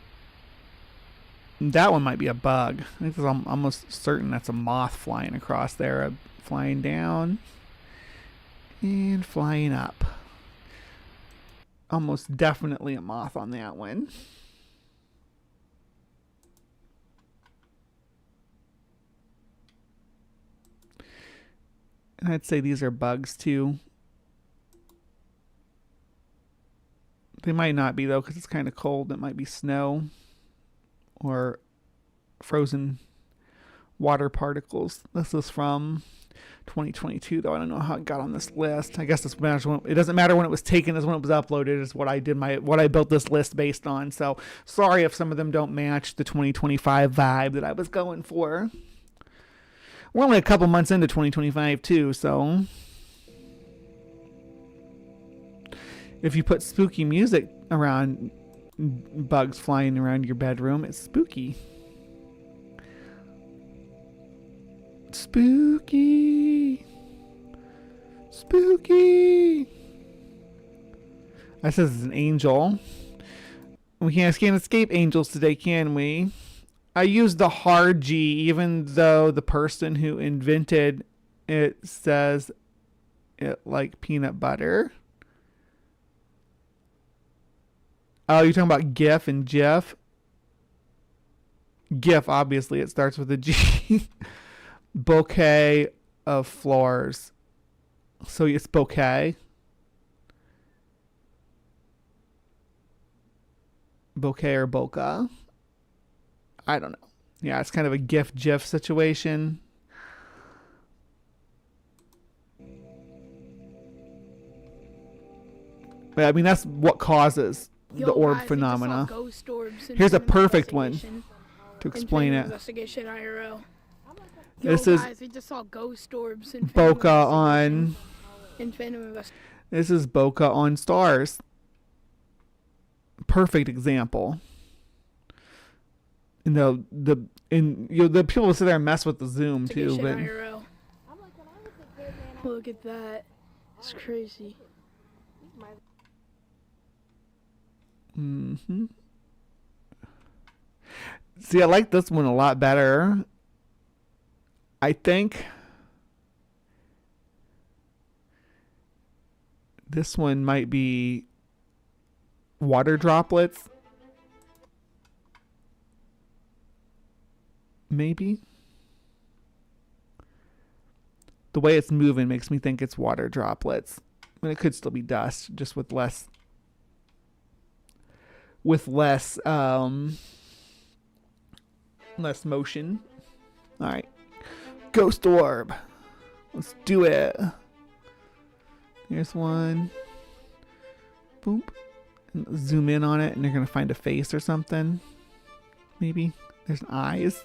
That one might be a bug. I think I'm almost certain that's a moth flying across there. Flying down and flying up. Almost definitely a moth on that one. And I'd say these are bugs too. They might not be though, because it's kind of cold. It might be snow or frozen water particles. This is from 2022 though. I don't know how it got on this list. I guess it doesn't matter when it was taken, as when it was uploaded is what I built this list based on. So sorry if some of them don't match the 2025 vibe that I was going for. We're only a couple months into 2025 too, so if you put spooky music around bugs flying around your bedroom, it's spooky. Spooky. Spooky. I says it's an angel. We can't escape angels today, can we? I used the hard G, even though the person who invented it says it like peanut butter. Oh, you're talking about GIF and GIF? GIF, obviously, it starts with a G. Bouquet of flowers. So it's bouquet. Bouquet or bokeh. I don't know. Yeah, it's kind of a GIF situation. But I mean, that's what causes the orb phenomena. Here's a perfect one to explain it. Investigation IRL. This is we just saw ghost orbs in bokeh on. This is bokeh on stars. Perfect example. And the people sit there and mess with the zoom too. But IRL. Look at that. It's crazy. Mm-hmm. See, I like this one a lot better. I think this one might be water droplets. Maybe. The way it's moving makes me think it's water droplets. I mean, it could still be dust, just with less motion. All right. Ghost orb. Let's do it. Here's one. Boop. And zoom in on it, and you're going to find a face or something. Maybe. There's eyes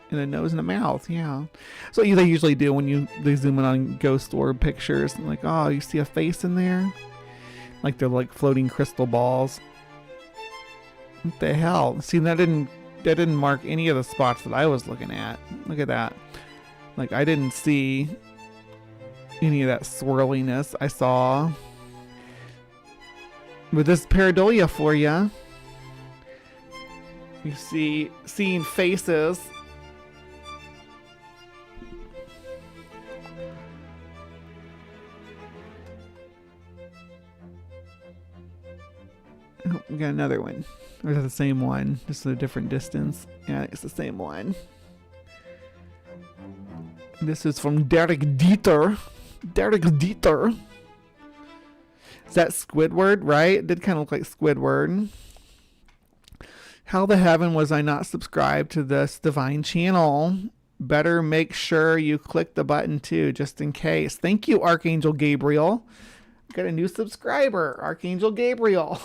and a nose and a mouth. Yeah. So they usually do when they zoom in on ghost orb pictures. Like, oh, you see a face in there? Like they're like floating crystal balls. What the hell? See, that didn't mark any of the spots that I was looking at. Look at that. Like, I didn't see any of that swirliness I saw. With this pareidolia for you. You see, seeing faces. Oh, we got another one. Or is it the same one? Just at a different distance. Yeah, it's the same one. This is from Derek Dieter. Derek Dieter. Is that Squidward, right? It did kind of look like Squidward. How the heaven was I not subscribed to this divine channel? Better make sure you click the button too, just in case. Thank you, Archangel Gabriel. Got a new subscriber, Archangel Gabriel.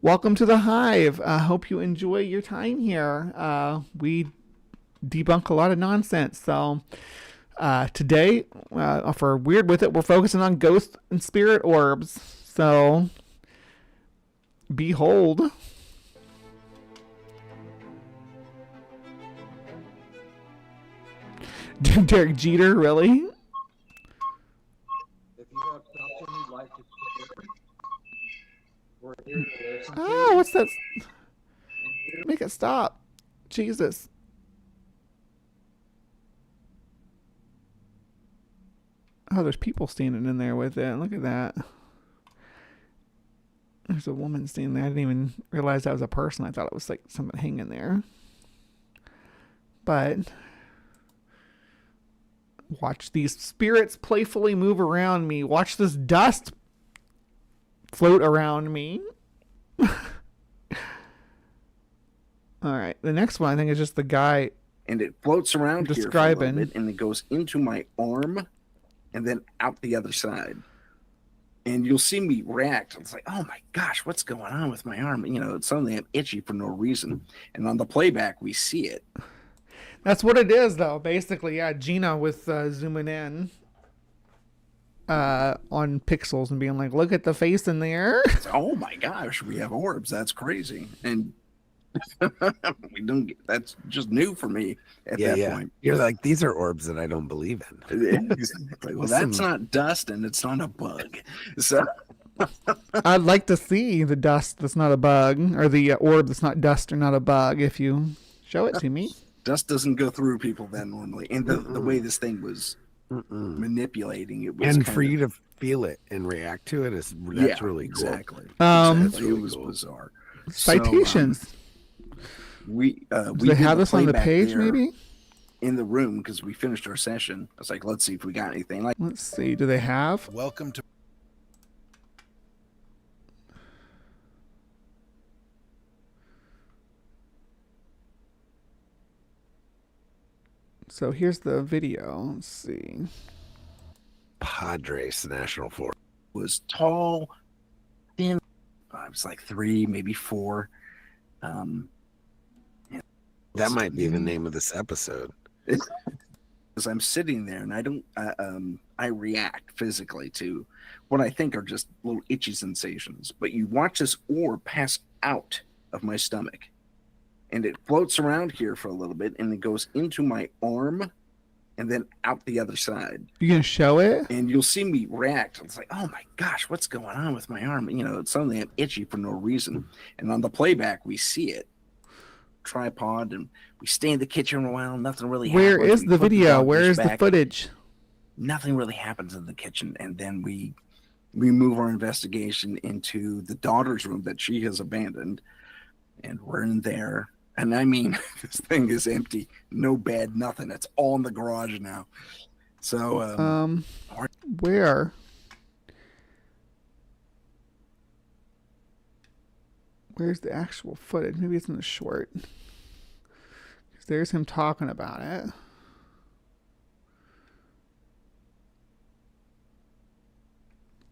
Welcome to the Hive. I hope you enjoy your time here. We debunk a lot of nonsense. So today, for Weird With It, we're focusing on ghost and spirit orbs. So behold. Derek Jeter, really? If you have something you'd like to share, we're here to listen. Oh, what's that? it stop. Jesus. Oh, there's people standing in there with it. Look at that. There's a woman standing there. I didn't even realize that was a person. I thought it was like someone hanging there. But watch these spirits playfully move around me. Watch this dust float around me. All right. The next one, I think, is just the guy. And it floats around describing. Here for a little bit, and it goes into my arm and then out the other side. And you'll see me react. It's like, oh my gosh, what's going on with my arm? You know, suddenly I'm itchy for no reason. And on the playback, we see it. That's what it is, though. Basically, yeah. Gina with zooming in on pixels and being like, look at the face in there. It's, oh my gosh, we have orbs. That's crazy. And we don't get, that's just new for me at that point. You're like, these are orbs that I don't believe in. Exactly. Well, that's not dust and it's not a bug. So I'd like to see the dust that's not a bug, or the orb that's not dust or not a bug, if you show it to me. Dust doesn't go through people then normally. And the way this thing was manipulating it was, and for you to feel it and react to it that's really cool. Exactly. Really it was cool. Bizarre. Citations. So, we they have this on the page maybe in the room because we finished our session. I was like, let's see if we got anything. Like, let's see, do they have? Welcome to. So here's the video. Let's see. Padres National Forest was tall, thin. I was like 3, maybe 4. That might be the name of this episode. Because I'm sitting there and I react physically to what I think are just little itchy sensations. But you watch this orb pass out of my stomach, and it floats around here for a little bit, and it goes into my arm and then out the other side. You gonna show it? And you'll see me react. It's like, oh my gosh, what's going on with my arm? You know, suddenly I'm itchy for no reason. And on the playback, we see it. Tripod, and we stay in the kitchen a while. Nothing really happens. Where is the video? Where is the footage? Nothing really happens in the kitchen, and then we move our investigation into the daughter's room that she has abandoned, and we're in there. And I mean, this thing is empty, no bed, nothing. It's all in the garage now. So where? Where's the actual footage? Maybe it's in the short. There's him talking about it.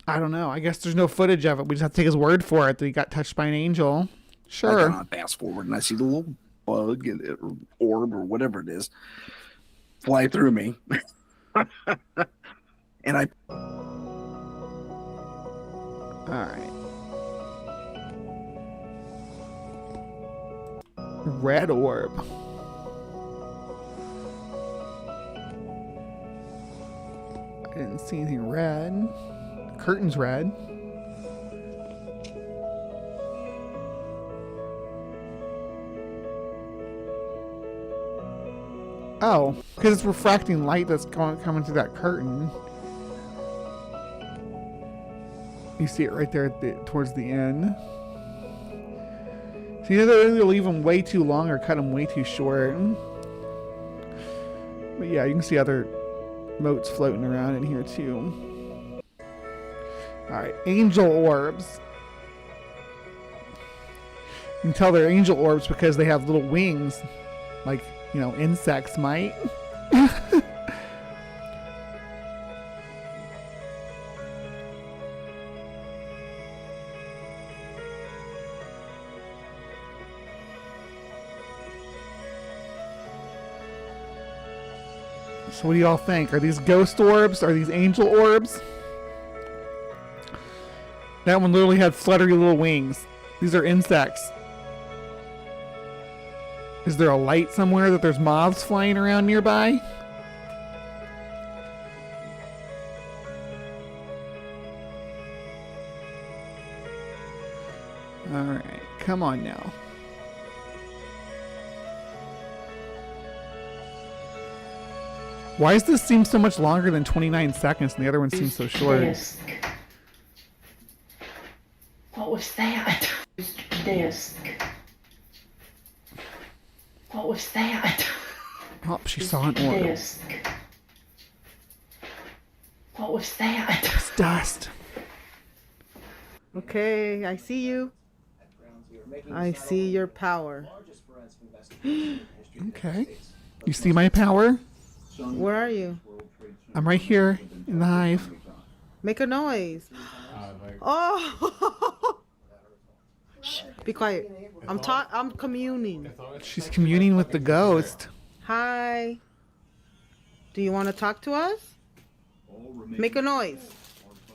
I don't know. I guess there's no footage of it. We just have to take his word for it that he got touched by an angel. Sure. I fast forward and I see the little bug or orb or whatever it is fly through me. And I. All right. Red orb. I didn't see anything red. Curtain's red. Oh, because it's refracting light that's coming through that curtain. You see it right there towards the end. So either leave them way too long or cut them way too short. But yeah, you can see other motes floating around in here too. Alright, angel orbs. You can tell they're angel orbs because they have little wings, like, you know, insects might. So what do y'all think? Are these ghost orbs? Are these angel orbs? That one literally had fluttery little wings. These are insects. Is there a light somewhere that there's moths flying around nearby? Alright, come on now. Why does this seem so much longer than 29 seconds and the other one seems so short? Disc. What was that? Disc. What was that? Oh, she saw an orb. Disc. What was that? It's dust. Okay, I see you. I see your power. Okay. You see my power? Where are you? I'm right here in the hive. Make a noise. Oh! Shh, be quiet. I'm communing. She's communing with the ghost. Hi. Do you want to talk to us? Make a noise.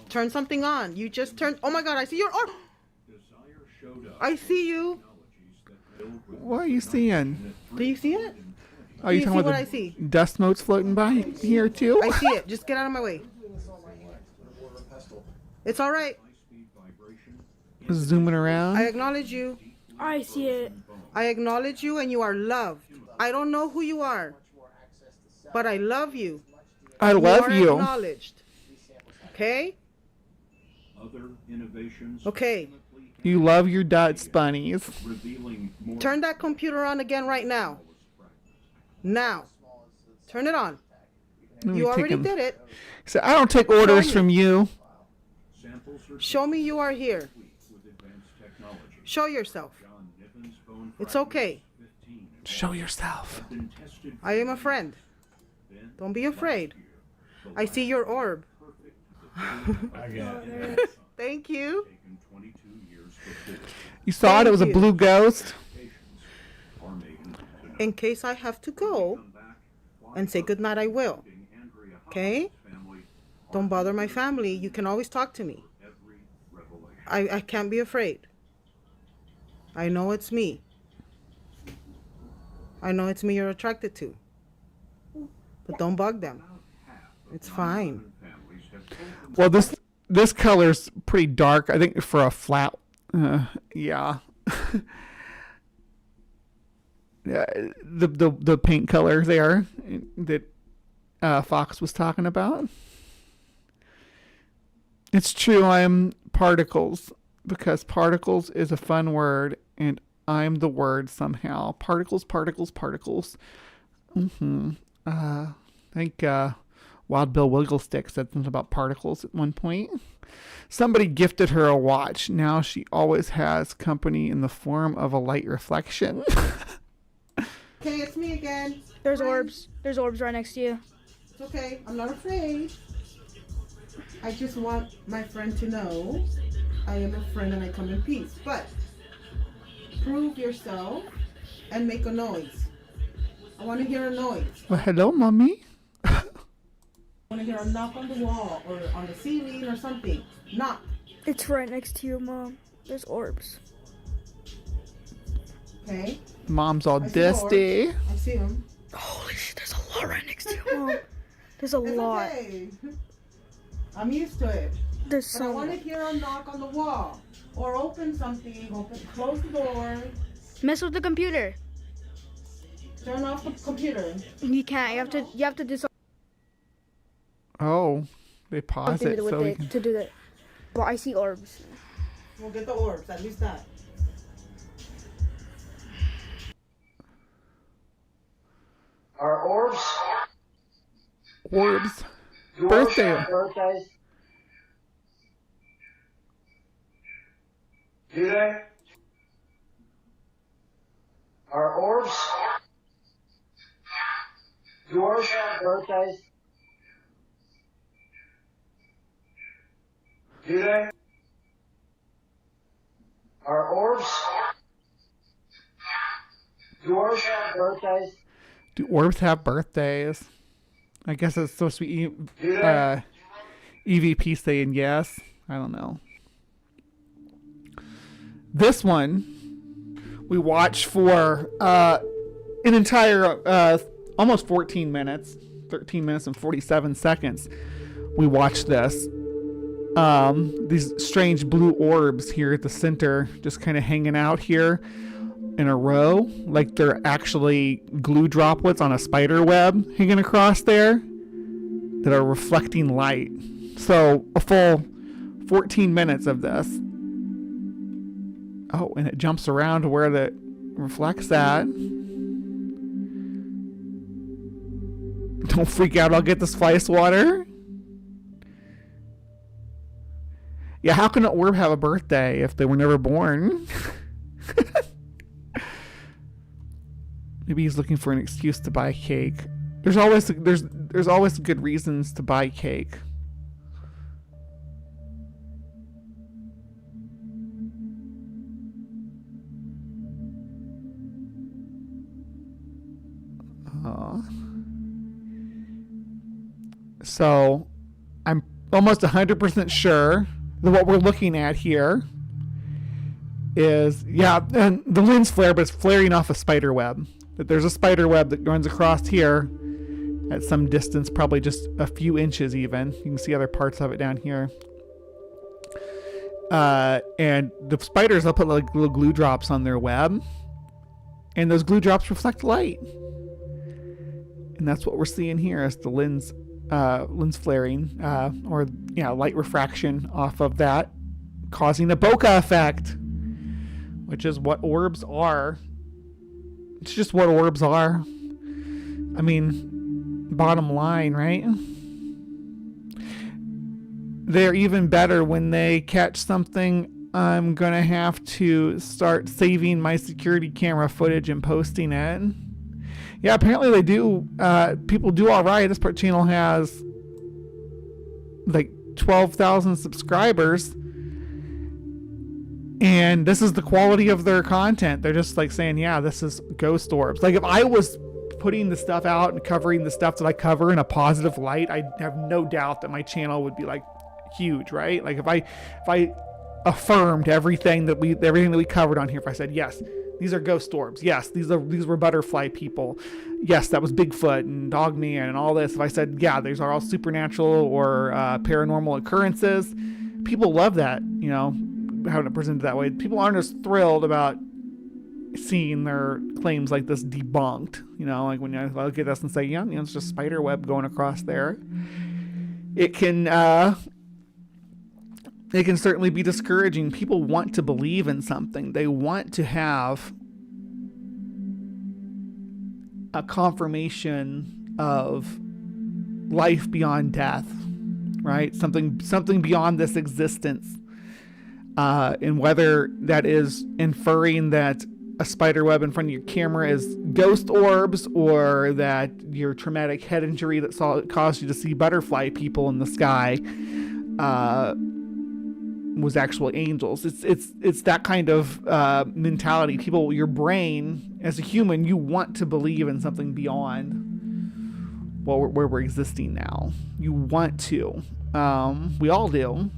Turn something on. You just turned. Oh my God! I see your orb. I see you. What are you seeing? Do you see it? Are you Do you talking see about what the I see? dust motes floating by here too? I see it. Just get out of my way. It's all right. Zooming around. I acknowledge you. I see it. I acknowledge you and you are loved. I don't know who you are, but I love you. I love you. you. Are acknowledged. Okay? Okay. You love your Dutch bunnies. Turn that computer on again right now. Now. Turn it on. You already did it. So I don't take orders from you. Show me you are here. Show yourself. It's okay. Show yourself. I am a friend. Don't be afraid. I see your orb. Thank you. You saw it? It was a blue ghost? In case I have to go and say goodnight, I will. Okay? Don't bother my family. You can always talk to me. I can't be afraid. I know it's me. I know it's me you're attracted to. But don't bug them. It's fine. Well, this color's pretty dark. I think for a flat, yeah. Yeah, the paint color there that Fox was talking about. It's true. I am particles because particles is a fun word, and I'm the word somehow. Particles, particles, particles. I think Wild Bill Wigglestick said something about particles at one point. Somebody gifted her a watch. Now she always has company in the form of a light reflection. Okay, it's me again. There's orbs. There's orbs right next to you. It's okay. I'm not afraid. I just want my friend to know I am a friend and I come in peace. But prove yourself and make a noise. I want to hear a noise. Well, hello, mommy. I want to hear a knock on the wall or on the ceiling or something. Knock. It's right next to you, Mom. There's orbs. Okay. Mom's all dusty. I see them. Holy shit, there's a lot right next to you, Mom. There's a lot. Okay. I'm used to it. There's but I want to hear a knock on the wall or open something. Close the door. Mess with the computer. Turn off the computer. You can't. You have to do something. Oh, they pause it so we can... to do that. Well, I see orbs. We'll get the orbs. At least that. Are orbs? Orbs. Birthday. Birthdays? Do they? Are orbs? Yours? Birthdays? Do they? Are orbs? Yours? Birthdays? Do orbs have birthdays? I guess it's supposed to be EVP saying yes. I don't know. This one we watched for an entire almost 14 minutes, 13 minutes and 47 seconds. We watched this. These strange blue orbs here at the center, just kind of hanging out here in a row, like they're actually glue droplets on a spider web hanging across there. that are reflecting light. So a full 14 minutes of this. Oh, and it jumps around to where the reflects at. Don't freak out, I'll get this fly swatter. Yeah, how can an orb have a birthday if they were never born? Maybe he's looking for an excuse to buy cake. There's always good reasons to buy cake. So I'm almost 100% sure that what we're looking at here is, yeah, and the lens flare, but it's flaring off a spider web. That there's a spider web that runs across here at some distance, probably just a few inches even. You can see other parts of it down here. And the spiders, they'll put like little glue drops on their web, and those glue drops reflect light. And that's what we're seeing here is the lens flaring, or light refraction off of that, causing a bokeh effect, which is what orbs are. It's just what orbs are. I mean, bottom line, right? They're even better when they catch something. I'm gonna have to start saving my security camera footage and posting it. Yeah, apparently they do. People do all right. This part channel has like 12,000 subscribers, and this is the quality of their content. They're just like saying, yeah, this is ghost orbs. Like if I was putting the stuff out and covering the stuff that I cover in a positive light, I have no doubt that my channel would be like huge, right? Like if I affirmed everything that we covered on here, if I said, yes, these are ghost orbs, yes, these were butterfly people, yes, that was Bigfoot and Dogman and all this, if I said, yeah, these are all supernatural or paranormal occurrences, people love that, having it presented that way. People aren't as thrilled about seeing their claims like this debunked, like when I look at this and say, yeah, it's just spider web going across there. It can certainly be discouraging. People want to believe in something. They want to have a confirmation of life beyond death, right? Something beyond this existence. And whether that is inferring that a spider web in front of your camera is ghost orbs, or that your traumatic head injury that caused you to see butterfly people in the sky was actual angels. It's that kind of mentality. People, your brain as a human, you want to believe in something beyond where we're existing now. You want to. We all do.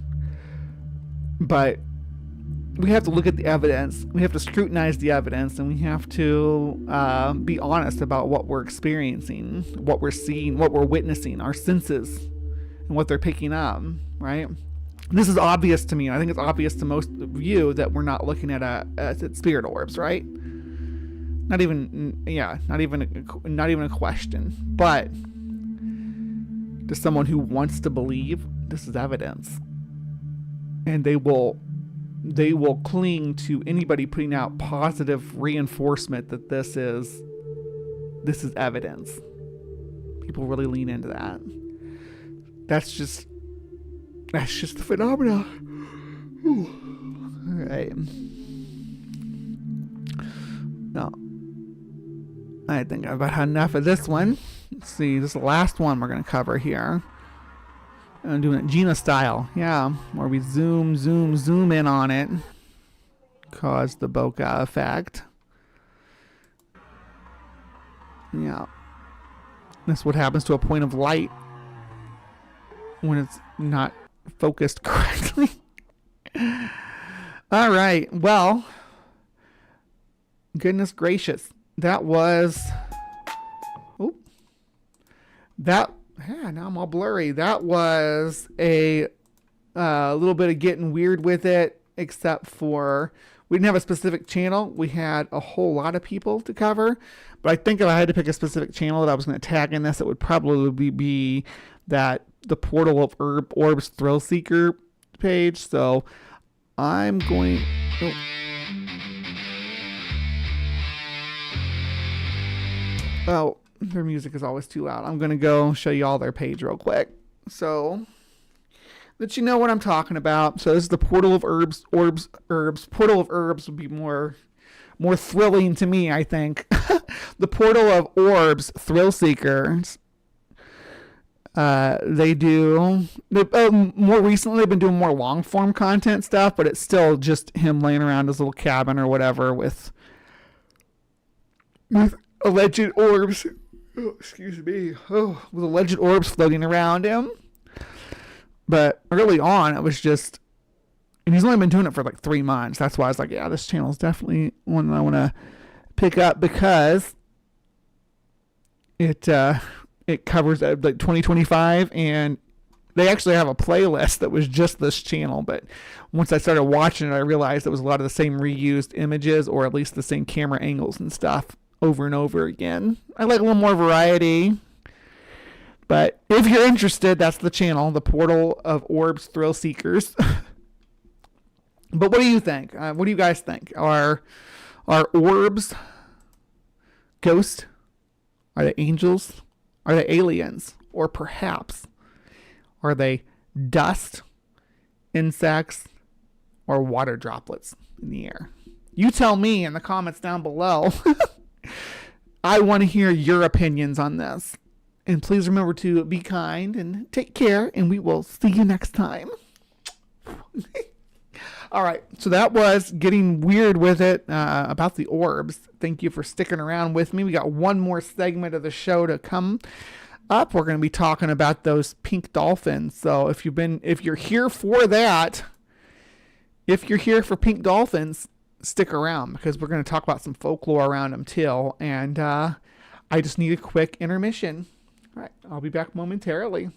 But we have to look at the evidence. We have to scrutinize the evidence, and we have to be honest about what we're experiencing, what we're seeing, what we're witnessing, our senses, and what they're picking up, right? This is obvious to me. I think it's obvious to most of you that we're not looking at spirit orbs, right? Not even a question. But to someone who wants to believe, this is evidence, and they will cling to anybody putting out positive reinforcement that this is evidence. People really lean into that. That's just the phenomena. All right. No, I think I've had enough of this one. Let's see. This is the last one we're going to cover here. I'm doing it Gina style. Yeah. Where we zoom in on it. Cause the bokeh effect. Yeah. That's what happens to a point of light when it's not focused correctly. All right. Well, goodness gracious. That was... now I'm all blurry. That was a little bit of getting weird with it, except for we didn't have a specific channel. We had a whole lot of people to cover. But I think if I had to pick a specific channel that I was going to tag in this, it would probably be that the Portal of Orbs Thrill Seeker page. So I'm going... Oh, their music is always too loud. I'm going to go show you all their page real quick. So that you know what I'm talking about. So this is the Portal of Orbs. Portal of Orbs would be more thrilling to me, I think. The Portal of Orbs Thrill Seekers. They do more recently. They've been doing more long form content stuff, but it's still just him laying around his little cabin or whatever with alleged orbs. Oh, excuse me. Oh, with alleged orbs floating around him. But early on, it was just, and he's only been doing it for like 3 months. That's why I was like, yeah, this channel is definitely one that I want to pick up because it covers like 2025, and they actually have a playlist that was just this channel. But once I started watching it, I realized it was a lot of the same reused images, or at least the same camera angles and stuff over and over again. I like a little more variety. But if you're interested, that's the channel, the Portal of Orbs Thrill Seekers. But what do you think? What do you guys think? Are orbs ghosts? Are they angels? Are they aliens? Or perhaps are they dust, insects, or water droplets in the air? You tell me in the comments down below. I want to hear your opinions on this. And please remember to be kind and take care, and we will see you next time. All right, so that was getting weird with it about the orbs. Thank you for sticking around with me. We got one more segment of the show to come up. We're going to be talking about those pink dolphins. So if you're here for that, if you're here for pink dolphins, stick around because we're going to talk about some folklore around them too. And I just need a quick intermission. All right, I'll be back momentarily.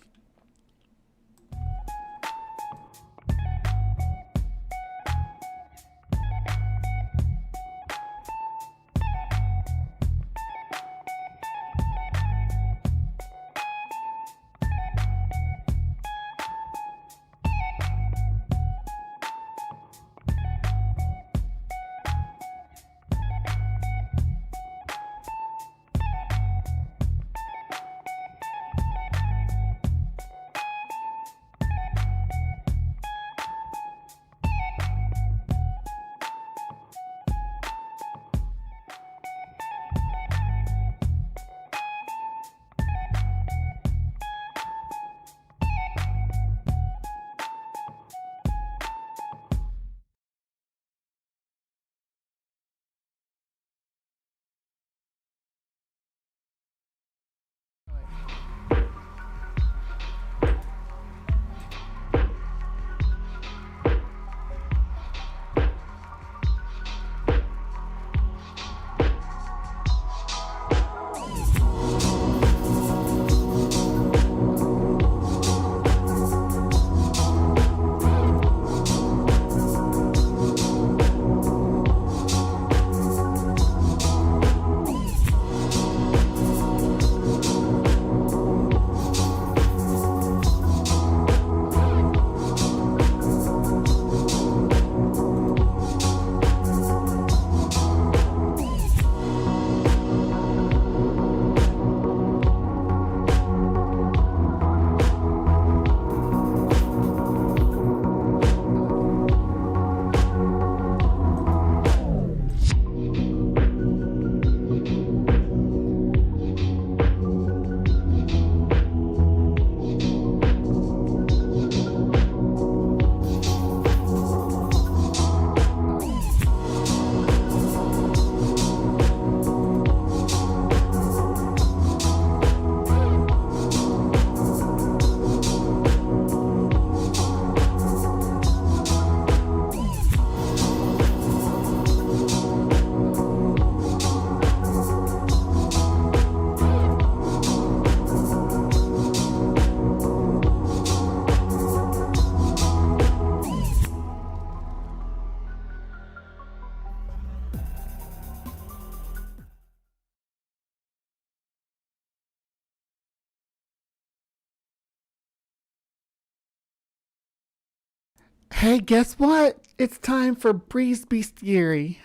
Hey, guess what? It's time for Breeze Bestiary.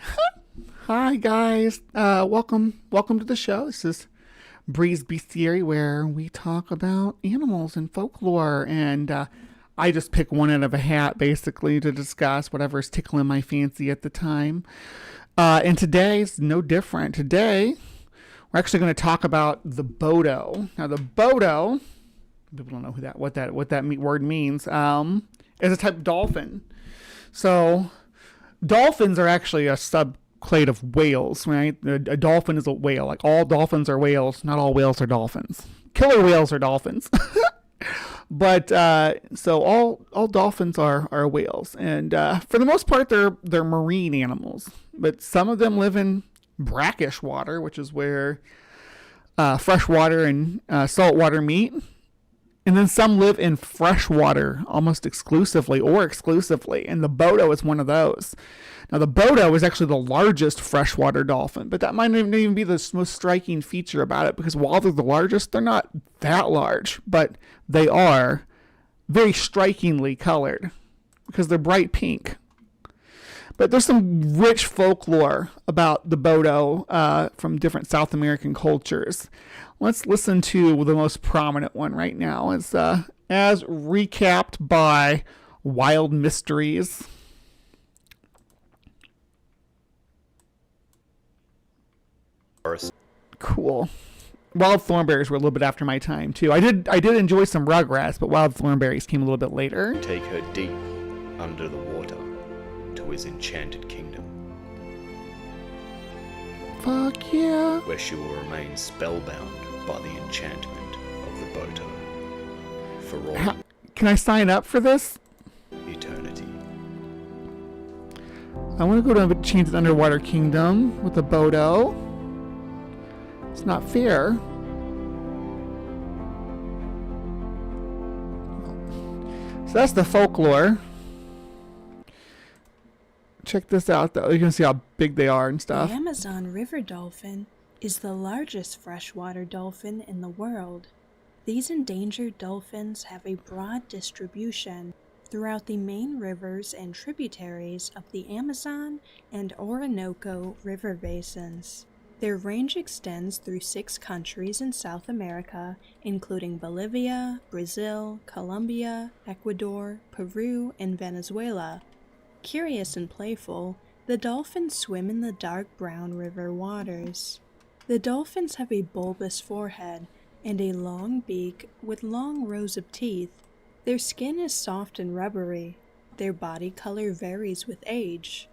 Hi, guys. Welcome to the show. This is Breeze Bestiary, where we talk about animals and folklore, and I just pick one out of a hat, basically, to discuss whatever's tickling my fancy at the time. And today's no different. Today, we're actually going to talk about the Bodo. Now, the Bodo, people don't know what that word means. Is a type of dolphin. So, dolphins are actually a subclade of whales, right? A dolphin is a whale. Like, all dolphins are whales. Not all whales are dolphins. Killer whales are dolphins. But so all dolphins are whales, and for the most part, they're marine animals. But some of them live in brackish water, which is where fresh water and salt water meet. And then some live in fresh water almost exclusively, and the Bodo is one of those. Now, the Bodo is actually the largest freshwater dolphin, but that might not even be the most striking feature about it, because while they're the largest, they're not that large, but they are very strikingly colored because they're bright pink. But there's some rich folklore about the Bodo from different South American cultures. Let's listen to the most prominent one right now. It's as recapped by Wild Mysteries. Cool. Wild thornberries were a little bit after my time too. I did enjoy some Rugrats, but wild thornberries came a little bit later. Take her deep under the water to his enchanted kingdom. Fuck yeah. Where she will remain spellbound by the enchantment of the Bodo. For all Can I sign up for this? eternity. I want to go to an enchanted underwater kingdom with the Bodo. It's not fair. So that's the folklore. Check this out, though. You can see how big they are and stuff. The Amazon River dolphin is the largest freshwater dolphin in the world. These endangered dolphins have a broad distribution throughout the main rivers and tributaries of the Amazon and Orinoco river basins. Their range extends through 6 countries in South America, including Bolivia, Brazil, Colombia, Ecuador, Peru, and Venezuela. Curious and playful, the dolphins swim in the dark brown river waters. The dolphins have a bulbous forehead and a long beak with long rows of teeth. Their skin is soft and rubbery. Their body color varies with age.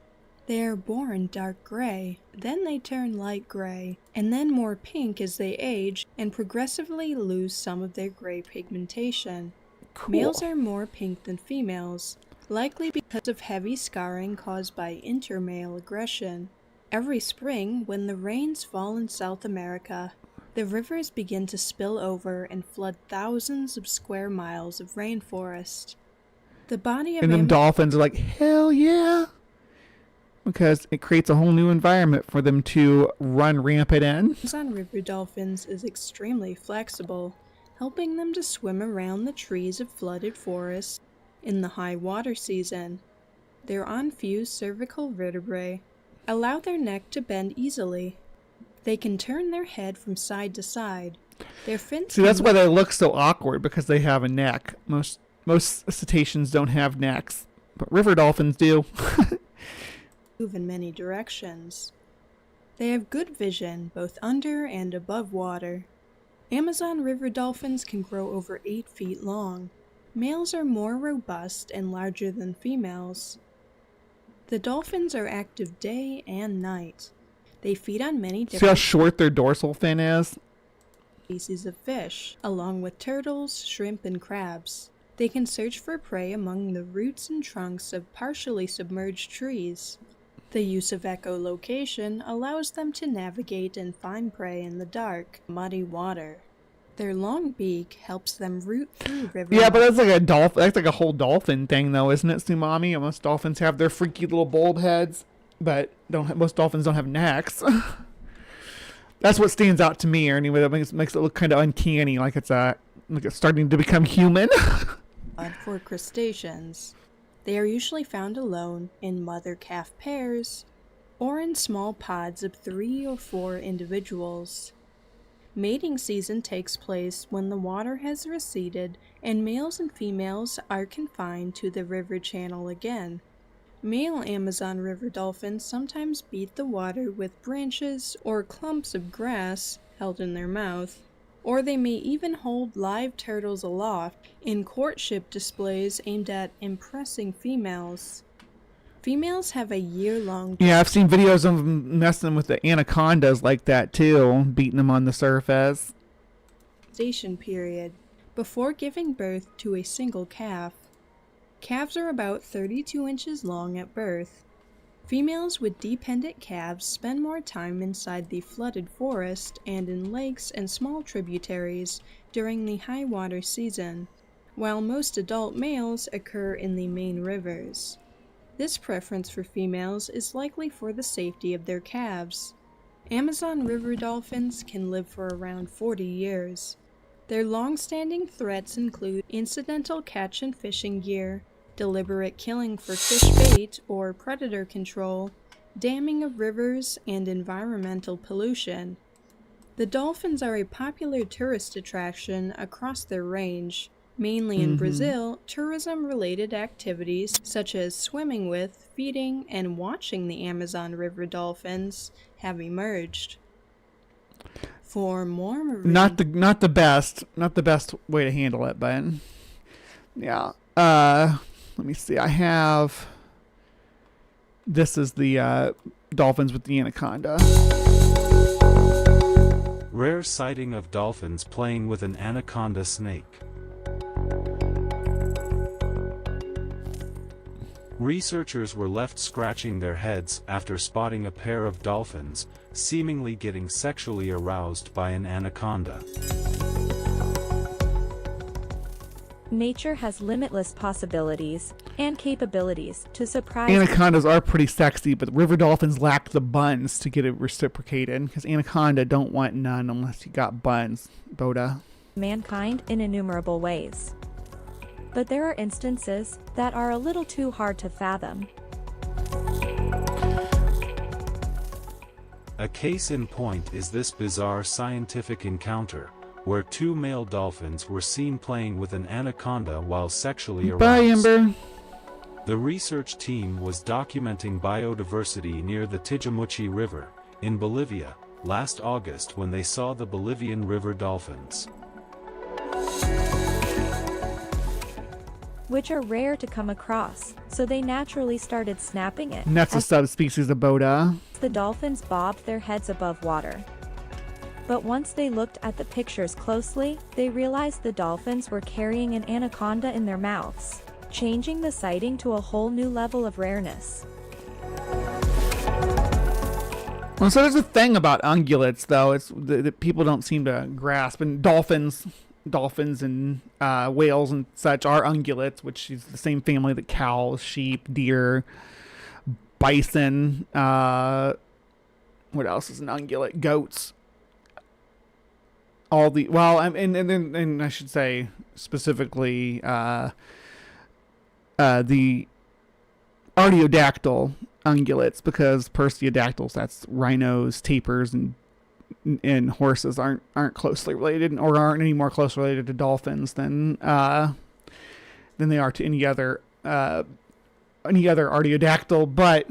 They are born dark gray, then they turn light gray, and then more pink as they age and progressively lose some of their gray pigmentation. Cool. Males are more pink than females, likely because of heavy scarring caused by intermale aggression. Every spring, when the rains fall in South America, the rivers begin to spill over and flood thousands of square miles of rainforest. The body of And them dolphins are like, hell yeah! Because it creates a whole new environment for them to run rampant in. Amazon river dolphins is extremely flexible, helping them to swim around the trees of flooded forests in the high water season. Their unfused cervical vertebrae allow their neck to bend easily. They can turn their head from side to side. Their fins See, that's why they look so awkward, because they have a neck. Most cetaceans don't have necks, but river dolphins do. move in many directions. They have good vision both under and above water. Amazon river dolphins can grow over 8 feet long. Males are more robust and larger than females. The dolphins are active day and night. They feed on many See how different short their dorsal fin is? species of fish, along with turtles, shrimp, and crabs. They can search for prey among the roots and trunks of partially submerged trees. The use of echolocation allows them to navigate and find prey in the dark, muddy water. Their long beak helps them root through river. Yeah, but that's like a dolphin. That's like a whole dolphin thing, though, isn't it, Sumami? Most dolphins have their freaky little bulb heads, but most dolphins don't have necks. That's what stands out to me, or anyway, that makes it look kind of uncanny, like it's starting to become human. For crustaceans. They are usually found alone in mother-calf pairs or in small pods of 3 or 4 individuals. Mating season takes place when the water has receded and males and females are confined to the river channel again. Male Amazon river dolphins sometimes beat the water with branches or clumps of grass held in their mouth, or they may even hold live turtles aloft in courtship displays aimed at impressing females. Females have a year-long... Yeah, I've seen videos of them messing with the anacondas like that too, beating them on the surface. ...gestation period before giving birth to a single calf. Calves are about 32 inches long at birth. Females with dependent calves spend more time inside the flooded forest and in lakes and small tributaries during the high water season, while most adult males occur in the main rivers. This preference for females is likely for the safety of their calves. Amazon river dolphins can live for around 40 years. Their long-standing threats include incidental catch and fishing gear, deliberate killing for fish bait or predator control, damming of rivers, and environmental pollution. The dolphins are a popular tourist attraction across their range. Mainly in Brazil, tourism-related activities such as swimming with, feeding, and watching the Amazon river dolphins have emerged. For more marine... Not the best way to handle it, but yeah. Let me see. I have... This is the dolphins with the anaconda. Rare sighting of dolphins playing with an anaconda snake. Researchers were left scratching their heads after spotting a pair of dolphins, seemingly getting sexually aroused by an anaconda. Nature has limitless possibilities and capabilities to surprise. Anacondas are pretty sexy, but river dolphins lack the buns to get it reciprocated, because anaconda don't want none unless you got buns, Boda. Mankind in innumerable ways. But there are instances that are a little too hard to fathom. A case in point is this bizarre scientific encounter, where 2 male dolphins were seen playing with an anaconda while sexually aroused. Bye, Amber. The research team was documenting biodiversity near the Tijamuchi River, in Bolivia, last August when they saw the Bolivian river dolphins. Which are rare to come across, so they naturally started snapping it. And that's a subspecies of Boda. The dolphins bobbed their heads above water. But once they looked at the pictures closely, they realized the dolphins were carrying an anaconda in their mouths, changing the sighting to a whole new level of rareness. Well, so there's a thing about ungulates, though, it's that people don't seem to grasp. And dolphins and whales and such are ungulates, which is the same family that cows, sheep, deer, bison. What else is an ungulate? Goats. All the and I should say specifically the artiodactyl ungulates, because perseodactyls, that's rhinos, tapirs, and horses aren't closely related, or aren't any more closely related to dolphins than they are to any other artiodactyl, but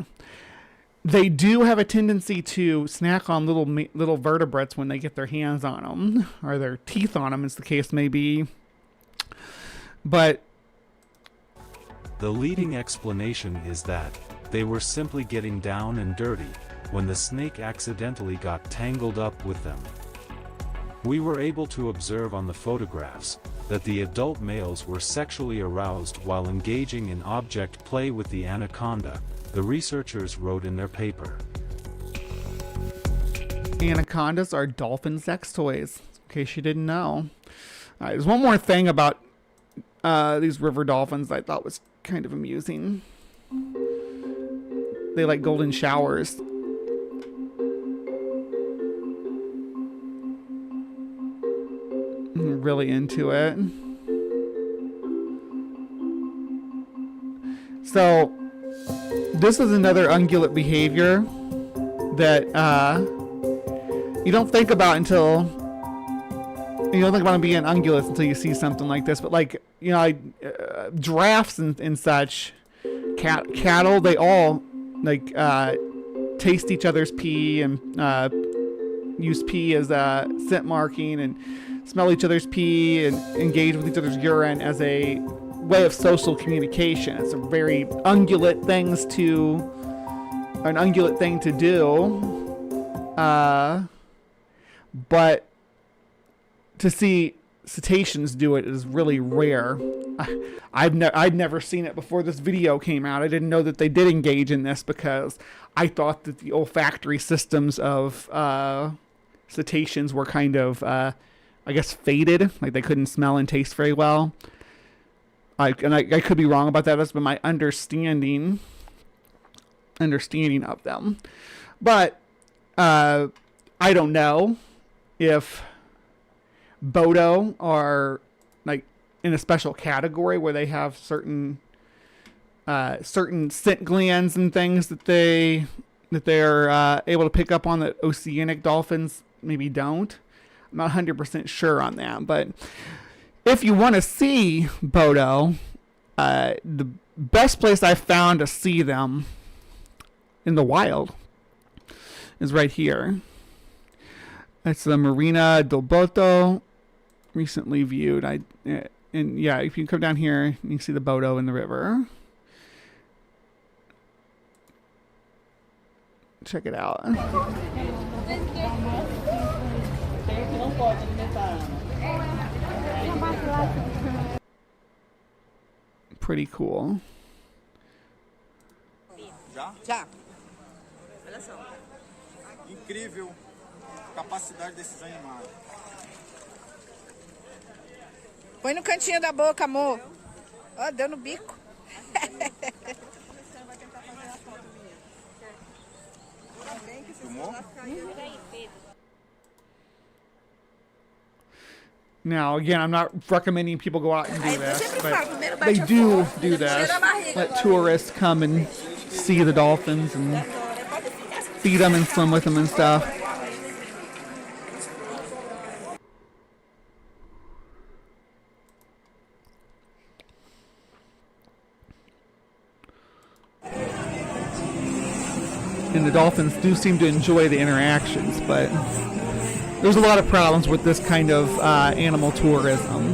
they do have a tendency to snack on little vertebrates when they get their hands on them, or their teeth on them, as the case may be. But the leading explanation is that they were simply getting down and dirty when the snake accidentally got tangled up with them. We were able to observe on the photographs that the adult males were sexually aroused while engaging in object play with the anaconda, the researchers wrote in their paper. Anacondas are dolphin sex toys, in case you didn't know. There's one more thing about these river dolphins I thought was kind of amusing. They like golden showers. I'm really into it. So this is another ungulate behavior that you don't think about until you don't think about being ungulates until you see something like this. But like, you know, giraffes and such, cattle, they all like taste each other's pee and use pee as scent marking and smell each other's pee and engage with each other's urine as a way of social communication. It's a very ungulate thing to do. But to see cetaceans do it is really rare. I'd never seen it before this video came out. I didn't know that they did engage in this because I thought that the olfactory systems of cetaceans were kind of, I guess, faded. Like they couldn't smell and taste very well. I could be wrong about that. That's been my understanding of them. But I don't know if Bodo are like in a special category where they have certain scent glands and things that they're able to pick up on that oceanic dolphins maybe don't. I'm not 100% sure on that, but if you want to see Bodo, the best place I've found to see them in the wild is right here. It's the Marina del Boto, recently viewed. And yeah, if you come down here, you can see the Bodo in the river. Check it out. Pretty cool. Já. Olha só. Incrível capacidade desses animais. Põe no cantinho da boca, amor. Ó, deu no bico. Now, again, I'm not recommending people go out and do this, but they do this. Let tourists come and see the dolphins and feed them and swim with them and stuff. And the dolphins do seem to enjoy the interactions, but there's a lot of problems with this kind of animal tourism.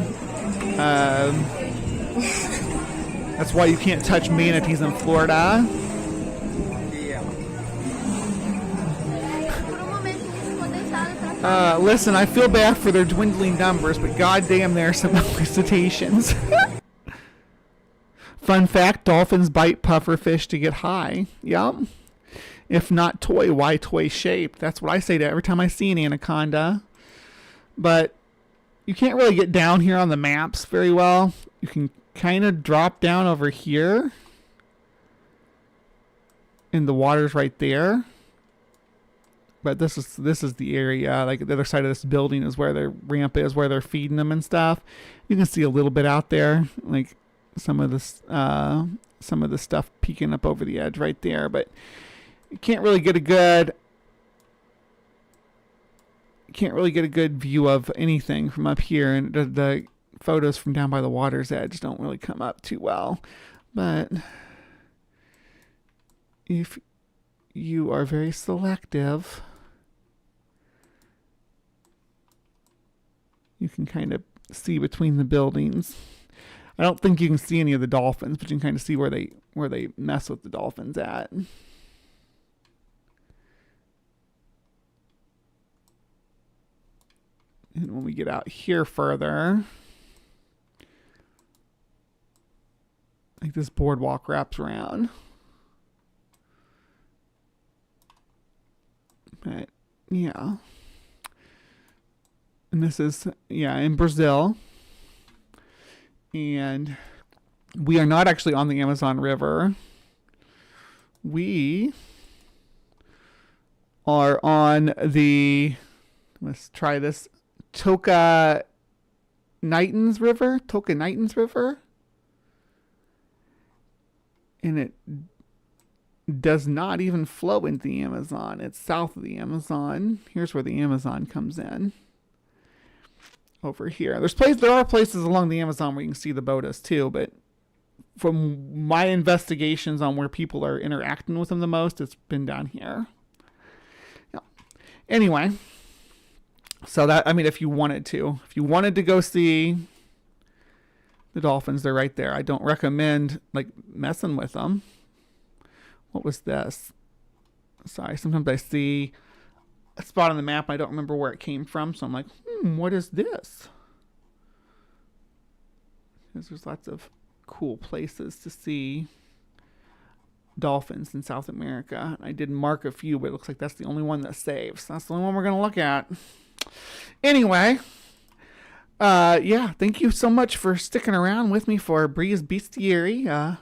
That's why you can't touch manatees in Florida. Listen, I feel bad for their dwindling numbers, but goddamn, there are some ugly cetaceans. Fun fact, dolphins bite pufferfish to get high. Yup. If not toy, why toy shaped? That's what I say to every time I see an anaconda. But you can't really get down here on the maps very well. You can kind of drop down over here. And the water's right there. But this is the area, like the other side of this building is where their ramp is, where they're feeding them and stuff. You can see a little bit out there, like some of the stuff peeking up over the edge right there, but you can't really get a good view of anything from up here, and the photos from down by the water's edge don't really come up too well. But if you are very selective, you can kind of see between the buildings. I don't think you can see any of the dolphins, but you can kind of see where they mess with the dolphins at. And when we get out here further, like this boardwalk wraps around. But yeah. And this is, in Brazil. And we are not actually on the Amazon River. We are on the, let's try this, Tocantins River. And it does not even flow into the Amazon. It's south of the Amazon. Here's where the Amazon comes in. Over here. There are places along the Amazon where you can see the bodas too, but from my investigations on where people are interacting with them the most, it's been down here. Yeah. Anyway, so that, I mean, if you wanted to go see the dolphins, they're right there. I don't recommend like messing with them. What was this? Sorry, sometimes I see a spot on the map. I don't remember where it came from. So I'm like, what is this? Because there's lots of cool places to see dolphins in South America. I did mark a few, but it looks like that's the only one that saves. That's the only one we're going to look at. Anyway, yeah, thank you so much for sticking around with me for Bree's Bestiary.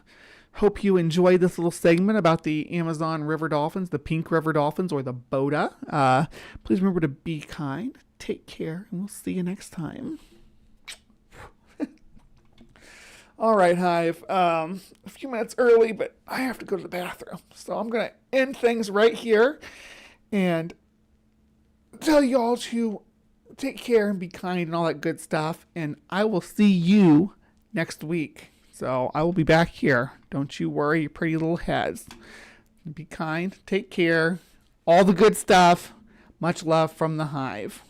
Hope you enjoyed this little segment about the Amazon river dolphins, the pink river dolphins, or the boda. Please remember to be kind, take care, and we'll see you next time. All right, Hive. A few minutes early, but I have to go to the bathroom. So I'm going to end things right here and tell you all to take care and be kind and all that good stuff. And I will see you next week. So I will be back here. Don't you worry, your pretty little heads. Be kind, take care, all the good stuff. Much love from the Hive.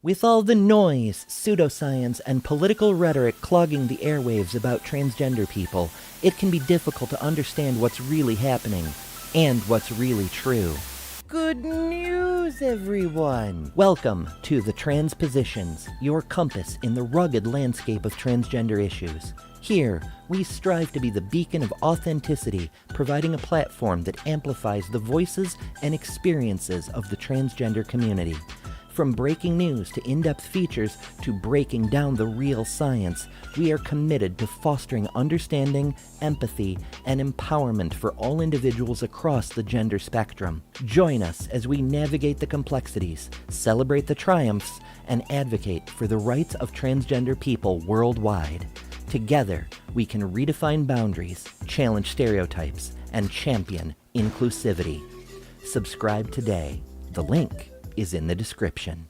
With all the noise, pseudoscience, and political rhetoric clogging the airwaves about transgender people, it can be difficult to understand what's really happening and what's really true. Good news, everyone! Welcome to The Transpositions, your compass in the rugged landscape of transgender issues. Here, we strive to be the beacon of authenticity, providing a platform that amplifies the voices and experiences of the transgender community. From breaking news to in-depth features to breaking down the real science, we are committed to fostering understanding, empathy, and empowerment for all individuals across the gender spectrum. Join us as we navigate the complexities, celebrate the triumphs, and advocate for the rights of transgender people worldwide. Together, we can redefine boundaries, challenge stereotypes, and champion inclusivity. Subscribe today. The link is in the description.